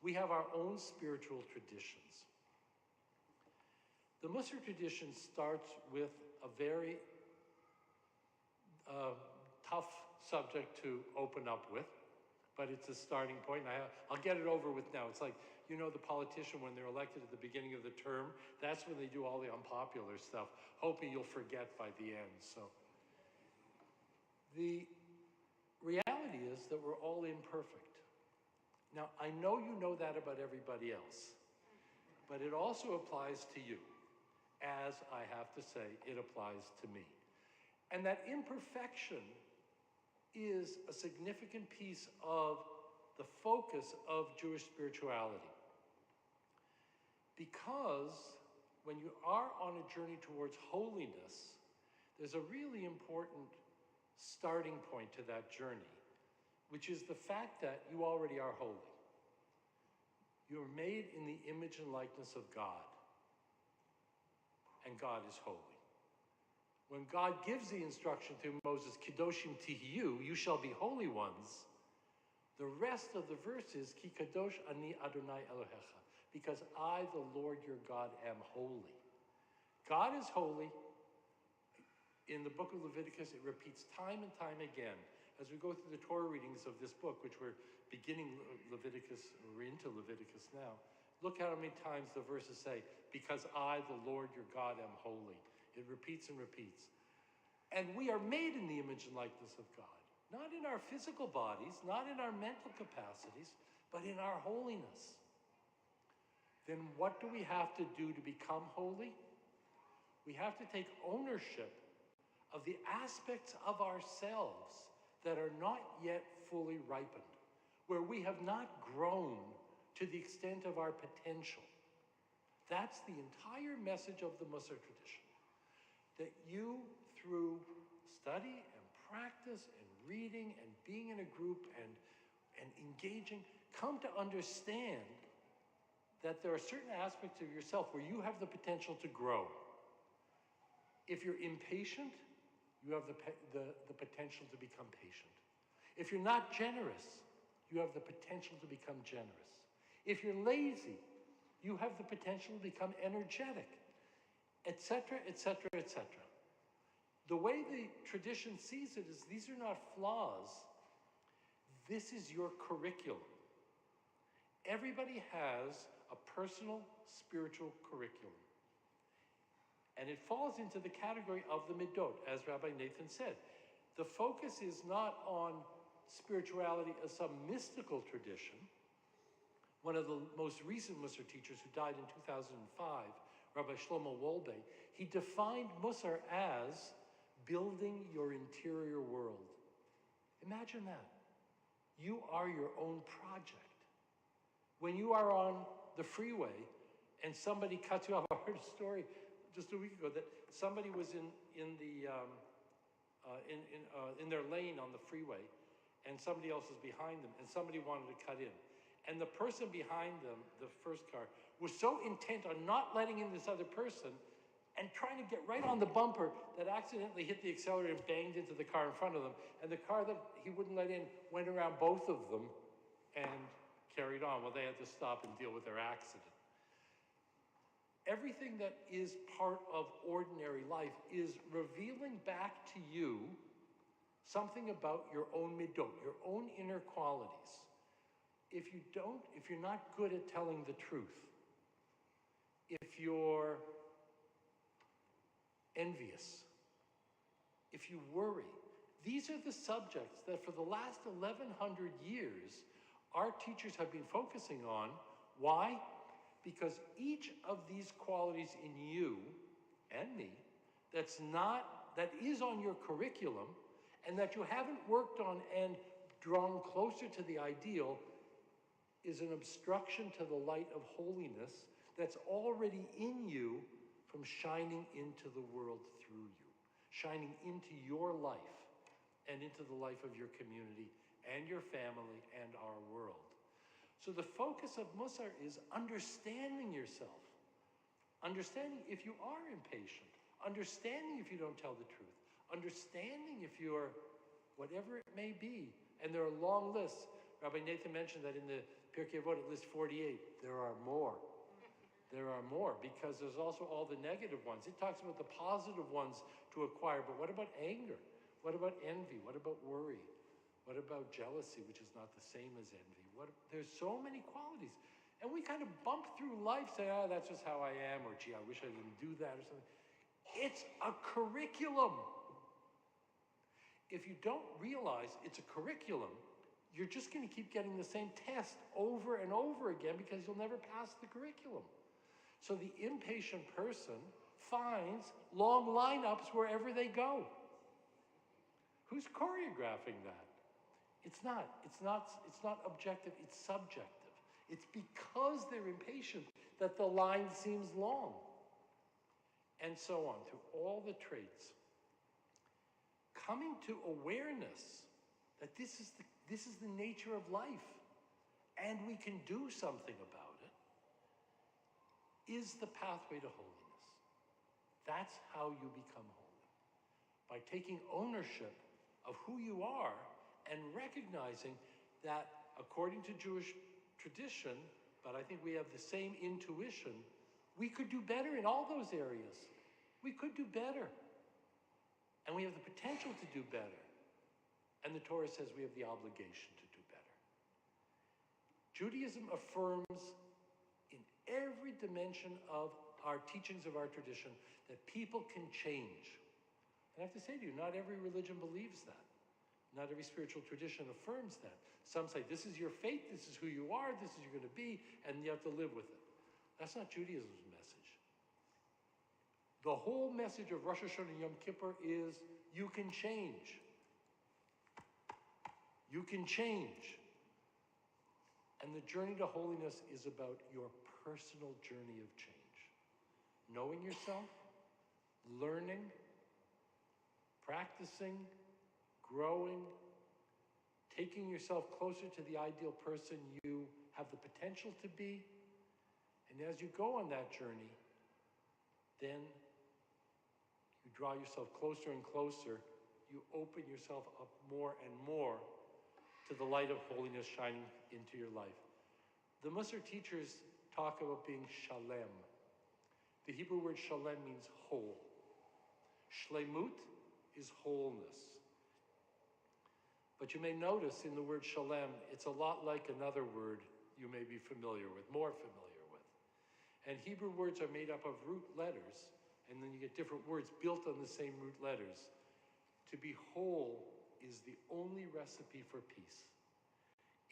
We have our own spiritual traditions. The Musar tradition starts with a very tough subject to open up with, but it's a starting point. And I'll get it over with now. It's like, you know, the politician, when they're elected at the beginning of the term, that's when they do all the unpopular stuff, hoping you'll forget by the end. So the reality is that we're all imperfect. Now, I know you know that about everybody else, but it also applies to you, as I have to say, it applies to me. And that imperfection is a significant piece of the focus of Jewish spirituality. Because when you are on a journey towards holiness, there's a really important starting point to that journey, which is the fact that you already are holy. You are made in the image and likeness of God, and God is holy. When God gives the instruction to Moses, Kedoshim Tihiyu, you shall be holy ones, the rest of the verse is, Ki Kadosh Ani Adonai Elohecha, because I, the Lord your God, am holy. God is holy. In the book of Leviticus, it repeats time and time again. As we go through the Torah readings of this book, which we're beginning Leviticus, we're into Leviticus now, look how many times the verses say, because I, the Lord your God, am holy. It repeats and repeats. And we are made in the image and likeness of God. Not in our physical bodies, not in our mental capacities, but in our holiness. Then what do we have to do to become holy? We have to take ownership of the aspects of ourselves that are not yet fully ripened, where we have not grown to the extent of our potential. That's the entire message of the Musar tradition. That you, through study and practice and reading and being in a group and engaging, come to understand that there are certain aspects of yourself where you have the potential to grow. If you're impatient, you have the potential to become patient. If you're not generous, you have the potential to become generous. If you're lazy, you have the potential to become energetic, etc., etc., etc. The way the tradition sees it is these are not flaws. This is your curriculum. Everybody has a personal spiritual curriculum. And it falls into the category of the midot, as Rabbi Nathan said. The focus is not on spirituality as some mystical tradition. One of the most recent Musar teachers, who died in 2005, Rabbi Shlomo Wolbe, he defined Musar as building your interior world. Imagine that. You are your own project. When you are on the freeway and somebody cuts you off, I heard a story just a week ago that somebody was in their lane on the freeway, and somebody else is behind them, and somebody wanted to cut in. And the person behind them, the first car, was so intent on not letting in this other person and trying to get right on the bumper that accidentally hit the accelerator and banged into the car in front of them. And the car that he wouldn't let in went around both of them and carried on. Well, they had to stop and deal with their accident. Everything that is part of ordinary life is revealing back to you something about your own midot, your own inner qualities. If you're not good at telling the truth, if you're envious, if you worry, these are the subjects that for the last 1,100 years, our teachers have been focusing on. Why? Because each of these qualities in you and me that is on your curriculum and that you haven't worked on and drawn closer to the ideal is an obstruction to the light of holiness that's already in you from shining into the world through you, shining into your life and into the life of your community and your family and our world. So the focus of Musar is understanding yourself, understanding if you are impatient, understanding if you don't tell the truth, understanding if you're whatever it may be. And there are long lists. Rabbi Nathan mentioned that in the Pirkei Avot, it lists 48. There are more. There are more, because there's also all the negative ones. It talks about the positive ones to acquire, but what about anger? What about envy? What about worry? What about jealousy, which is not the same as envy? There's so many qualities. And we kind of bump through life saying, oh, that's just how I am, or gee, I wish I didn't do that, or something. It's a curriculum. If you don't realize it's a curriculum, you're just going to keep getting the same test over and over again because you'll never pass the curriculum. So the impatient person finds long lineups wherever they go. Who's choreographing that? It's not objective, it's subjective. It's because they're impatient that the line seems long. And so on, through all the traits. Coming to awareness that this is the nature of life, and we can do something about it, is the pathway to holiness. That's how you become holy. By taking ownership of who you are and recognizing that according to Jewish tradition, but I think we have the same intuition, we could do better in all those areas. We could do better. And we have the potential to do better. And the Torah says we have the obligation to do better. Judaism affirms in every dimension of our teachings of our tradition that people can change. And I have to say to you, not every religion believes that. Not every spiritual tradition affirms that. Some say, this is your fate, this is who you are, this is who you're going to be, and you have to live with it. That's not Judaism's message. The whole message of Rosh Hashanah and Yom Kippur is, you can change. You can change. And the journey to holiness is about your personal journey of change. Knowing yourself, learning, practicing, growing, taking yourself closer to the ideal person you have the potential to be. And as you go on that journey, then you draw yourself closer and closer. You open yourself up more and more to the light of holiness shining into your life. The Musar teachers talk about being shalem. The Hebrew word shalem means whole. Shlemut is wholeness. But you may notice in the word shalem, it's a lot like another word you may be familiar with, more familiar with. And Hebrew words are made up of root letters, and then you get different words built on the same root letters. To be whole is the only recipe for peace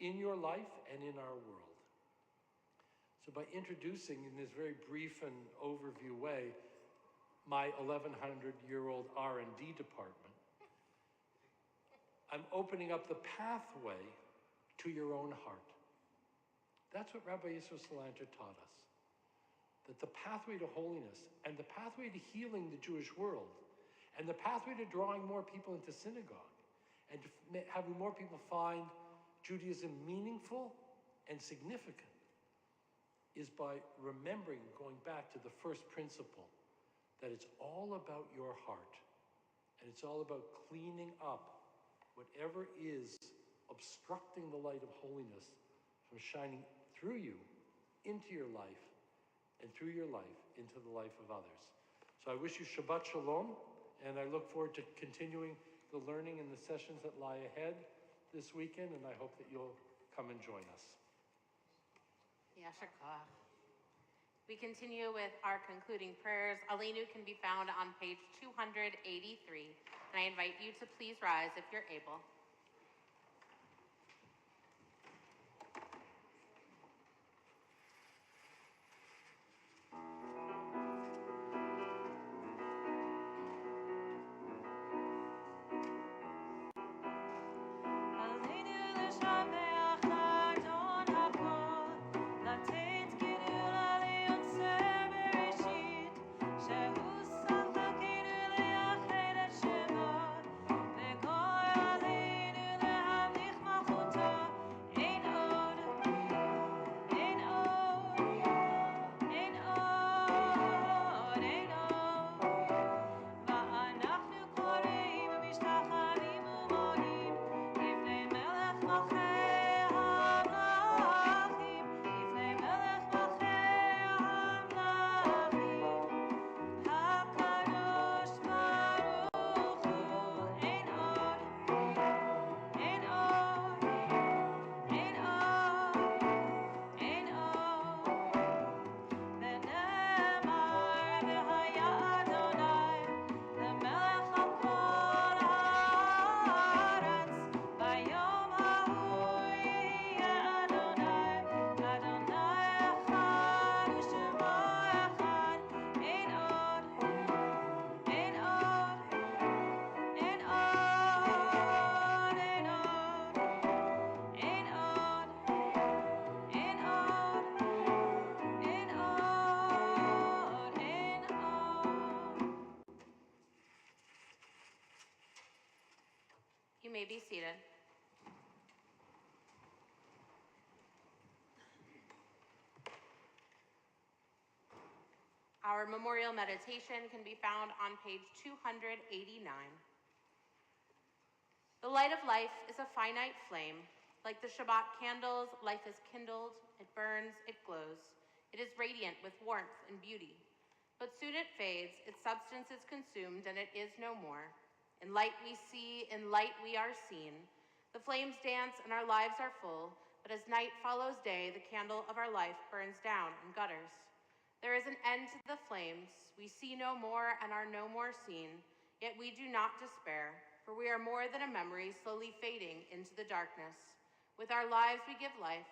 in your life and in our world. So by introducing in this very brief and overview way my 1,100-year-old R&D department, I'm opening up the pathway to your own heart. That's what Rabbi Yisroel Salanter taught us. That the pathway to holiness and the pathway to healing the Jewish world and the pathway to drawing more people into synagogue and to having more people find Judaism meaningful and significant is by remembering, going back to the first principle, that it's all about your heart and it's all about cleaning up whatever is obstructing the light of holiness from shining through you into your life and through your life into the life of others. So I wish you Shabbat Shalom, and I look forward to continuing the learning and the sessions that lie ahead this weekend, and I hope that you'll come and join us. Yasher koach. We continue with our concluding prayers. Aleinu can be found on page 283, and I invite you to please rise if you're able. Shema, may be seated. Our memorial meditation can be found on page 289. The light of life is a finite flame. Like the Shabbat candles, life is kindled, it burns, it glows. It is radiant with warmth and beauty. But soon it fades, its substance is consumed, and it is no more. In light we see, in light we are seen. The flames dance and our lives are full, but as night follows day, the candle of our life burns down and gutters. There is an end to the flames. We see no more and are no more seen, yet we do not despair, for we are more than a memory slowly fading into the darkness. With our lives we give life.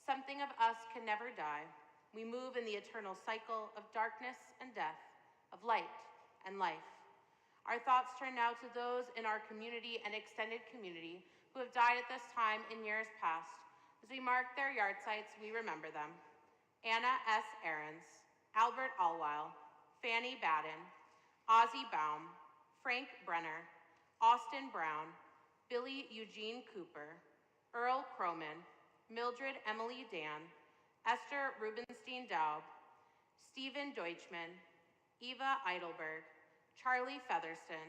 Something of us can never die. We move in the eternal cycle of darkness and death, of light and life. Our thoughts turn now to those in our community and extended community who have died at this time in years past. As we mark their yard sites, we remember them. Anna S. Ahrens, Albert Alwile, Fanny Baden, Ozzie Baum, Frank Brenner, Austin Brown, Billy Eugene Cooper, Earl Croman, Mildred Emily Dan, Esther Rubenstein Daub, Stephen Deutschman, Eva Eidelberg, Charlie Featherston,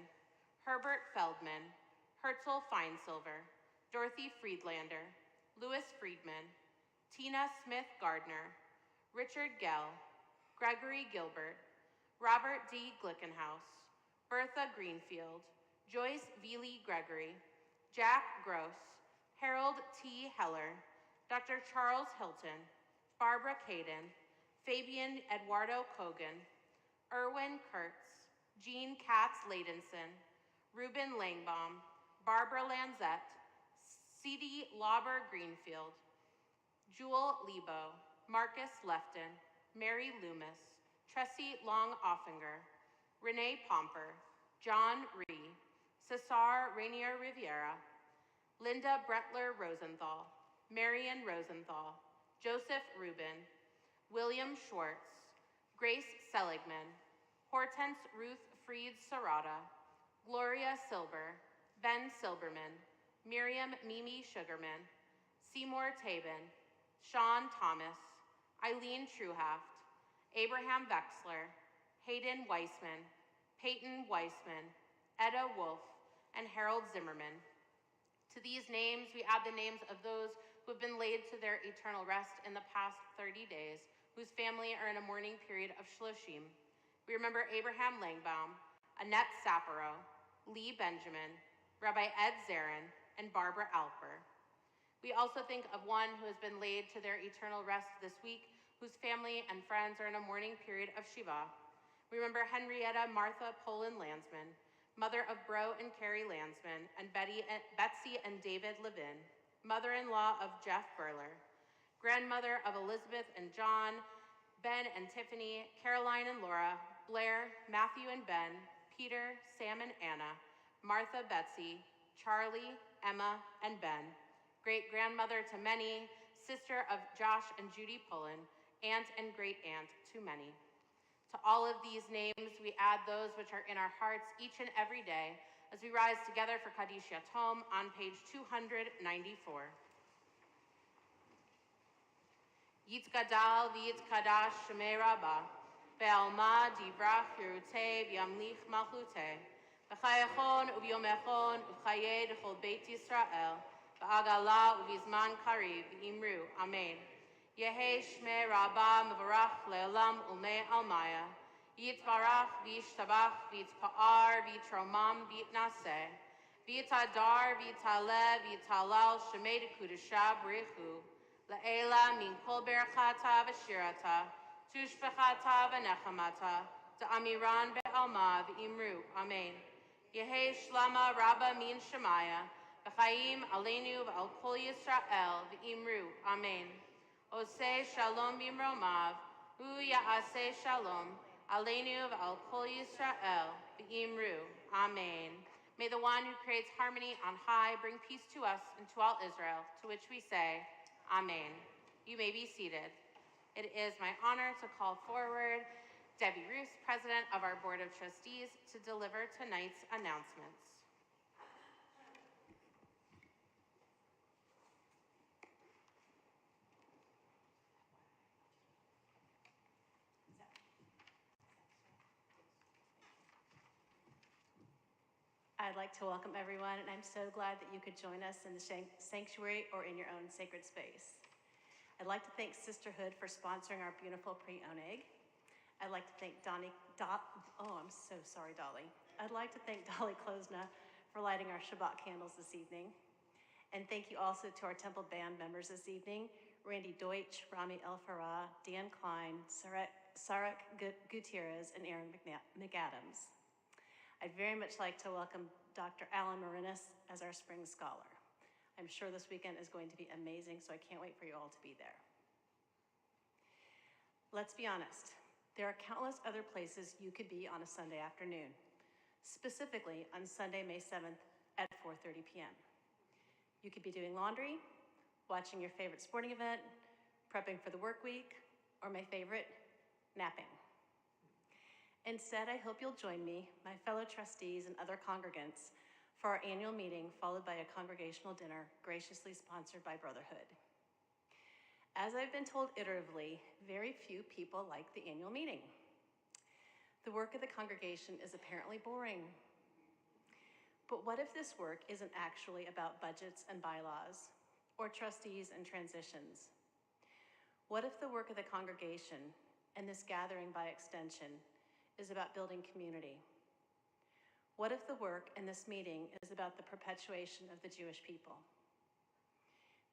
Herbert Feldman, Herzl Feinsilver, Dorothy Friedlander, Louis Friedman, Tina Smith Gardner, Richard Gell, Gregory Gilbert, Robert D. Glickenhaus, Bertha Greenfield, Joyce Veely Gregory, Jack Gross, Harold T. Heller, Dr. Charles Hilton, Barbara Caden, Fabian Eduardo Kogan, Erwin Kurtz, Jean Katz Ladenson, Ruben Langbaum, Barbara Lanzette, C.D. Lauber Greenfield, Jewel Lebo, Marcus Lefton, Mary Loomis, Tressie Long Offinger, Renee Pomper, John Ree, Cesar Rainier Riviera, Linda Bretler Rosenthal, Marion Rosenthal, Joseph Rubin, William Schwartz, Grace Seligman, Hortense Ruth Freed Serrata, Gloria Silber, Ben Silberman, Miriam Mimi Sugarman, Seymour Tabin, Sean Thomas, Eileen Truhaft, Abraham Vexler, Hayden Weissman, Peyton Weissman, Etta Wolf, and Harold Zimmerman. To these names, we add the names of those who have been laid to their eternal rest in the past 30 days, whose family are in a mourning period of Shloshim. We remember Abraham Langbaum, Annette Sapiro, Lee Benjamin, Rabbi Ed Zarin, and Barbara Alper. We also think of one who has been laid to their eternal rest this week, whose family and friends are in a mourning period of Shiva. We remember Henrietta Martha Poland Landsman, mother of Bro and Carrie Landsman, and Betsy and David Levin, mother-in-law of Jeff Burler, grandmother of Elizabeth and John, Ben and Tiffany, Caroline and Laura, Blair, Matthew and Ben, Peter, Sam and Anna, Martha, Betsy, Charlie, Emma, and Ben, great-grandmother to many, sister of Josh and Judy Pullen, aunt and great-aunt to many. To all of these names, we add those which are in our hearts each and every day as we rise together for Kaddish Yatom on page 294. Yitzgadal v'yitzkadash shemei rabba, be'alma divrach yerutei v'yamlich malchutei, b'chayachon u'vyomechon u'chayei d'chol beit Yisrael, b'agala u'vizman kariv v'imru, amen. Yehi shmei rabba mevarach le'olam ulmei almaya, yitzbarach v'yishtabach v'yitzpa'ar v'yitromam v'yitnaseh, v'yitadar v'yitaleh v'yitalal shemei d'kudusha b'richu, La'ela min kol berachata v'shirata, tushbechata v'nechamata, da'amiran be'alma v'imru, amen. Yehi shlama rabba min shemaya, v'chaim aleinu v'al kol Yisrael v'imru, amen. Oseh shalom b'imromav, hu ya'aseh shalom, aleinu v'al kol Yisrael v'imru, amen. May the one who creates harmony on high bring peace to us and to all Israel, to which we say, amen. You may be seated. It is my honor to call forward Debbie Roos, President of our Board of Trustees, to deliver tonight's announcements. like to welcome everyone, and I'm so glad that you could join us in the sanctuary or in your own sacred space. I'd like to thank Sisterhood for sponsoring our beautiful pre-oneg. I'd like to thank Dolly. I'm so sorry, Dolly. I'd like to thank Dolly Klosna for lighting our Shabbat candles this evening. And thank you also to our Temple Band members this evening, Randy Deutsch, Rami El Farah, Dan Klein, Sarek Gutierrez, and Aaron McAdams. I'd very much like to welcome Dr. Alan Marinas as our spring scholar. I'm sure this weekend is going to be amazing, so I can't wait for you all to be there. Let's be honest, there are countless other places you could be on a Sunday afternoon, specifically on Sunday, May 7th at 4:30 p.m. You could be doing laundry, watching your favorite sporting event, prepping for the work week, or my favorite, napping. Instead, I hope you'll join me, my fellow trustees, and other congregants for our annual meeting, followed by a congregational dinner graciously sponsored by Brotherhood. As I've been told iteratively, very few people like the annual meeting. The work of the congregation is apparently boring. But what if this work isn't actually about budgets and bylaws, or trustees and transitions? What if the work of the congregation, and this gathering by extension, is about building community? What if the work in this meeting is about the perpetuation of the Jewish people?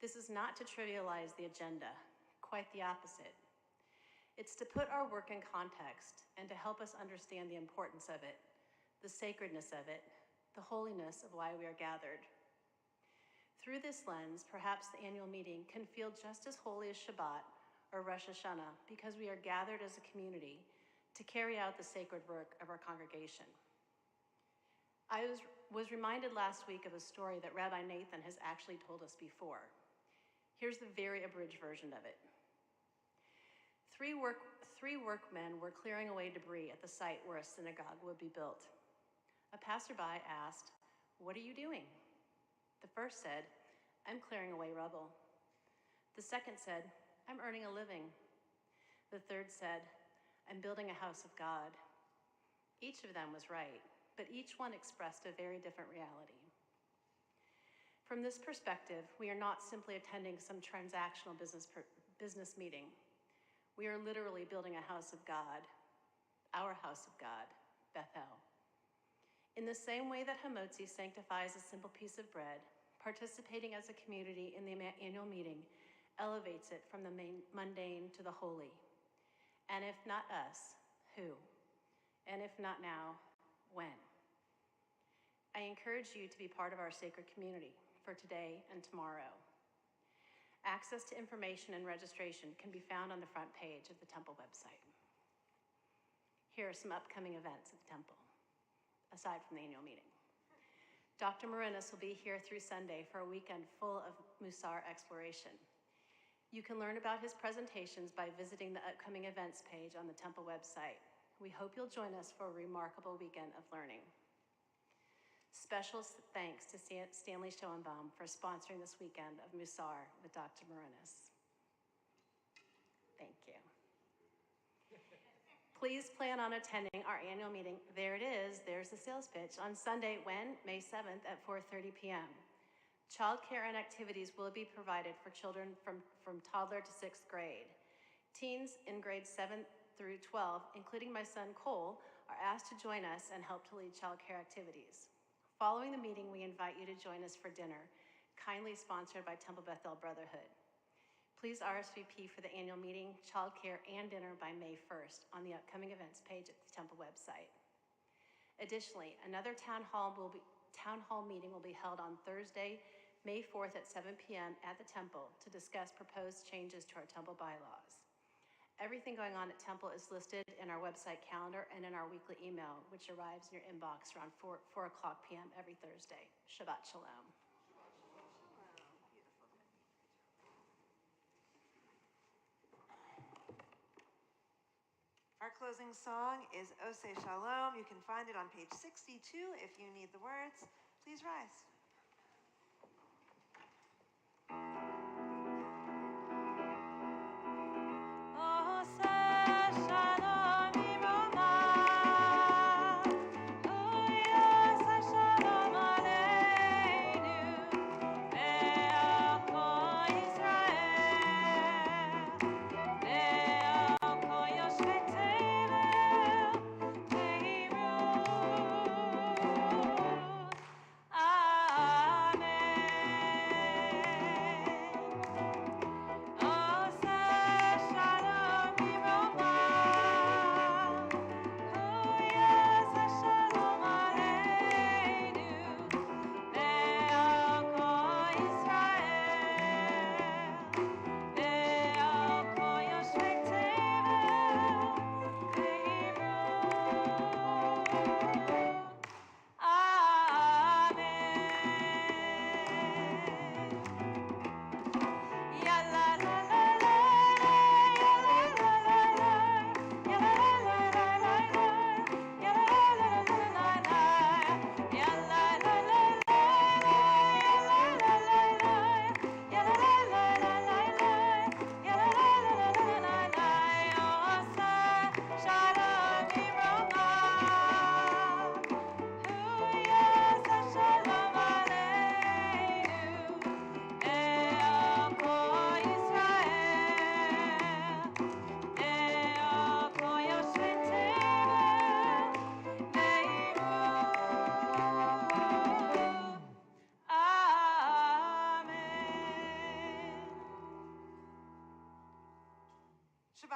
This is not to trivialize the agenda, quite the opposite. It's to put our work in context and to help us understand the importance of it, the sacredness of it, the holiness of why we are gathered. Through this lens, perhaps the annual meeting can feel just as holy as Shabbat or Rosh Hashanah because we are gathered as a community to carry out the sacred work of our congregation. I was reminded last week of a story that Rabbi Nathan has actually told us before. Here's the very abridged version of it. Three workmen were clearing away debris at the site where a synagogue would be built. A passerby asked, "What are you doing?" The first said, "I'm clearing away rubble." The second said, "I'm earning a living." The third said, "I'm building a house of God." Each of them was right, but each one expressed a very different reality. From this perspective, we are not simply attending some transactional business meeting. We are literally building a house of God, our house of God, Beth-El. In the same way that Hamotzi sanctifies a simple piece of bread, participating as a community in the annual meeting elevates it from the mundane to the holy. And if not us, who? And if not now, when? I encourage you to be part of our sacred community for today and tomorrow. Access to information and registration can be found on the front page of the Temple website. Here are some upcoming events at the Temple, aside from the annual meeting. Dr. Marinas will be here through Sunday for a weekend full of Musar exploration. You can learn about his presentations by visiting the upcoming events page on the Temple website. We hope you'll join us for a remarkable weekend of learning. Special thanks to Stanley Schoenbaum for sponsoring this weekend of Musar with Dr. Marinas. Thank you. Please plan on attending our annual meeting. There it is, there's the sales pitch, on Sunday, when? May 7th at 4:30 p.m. Childcare and activities will be provided for children from toddler to 6th grade. Teens in grades 7 through 12, including my son Cole, are asked to join us and help to lead childcare activities. Following the meeting, we invite you to join us for dinner, kindly sponsored by Temple Beth-El Brotherhood. Please RSVP for the annual meeting, childcare, and dinner by May 1st on the upcoming events page at the Temple website. Additionally, another town hall meeting will be held on Thursday, May 4th at 7 p.m. at the Temple to discuss proposed changes to our Temple bylaws. Everything going on at Temple is listed in our website calendar and in our weekly email, which arrives in your inbox around 4 o'clock p.m. every Thursday. Shabbat Shalom. Our closing song is Oseh Shalom. You can find it on page 62 if you need the words. Please rise. Shalom,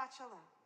Shabbat Shalom.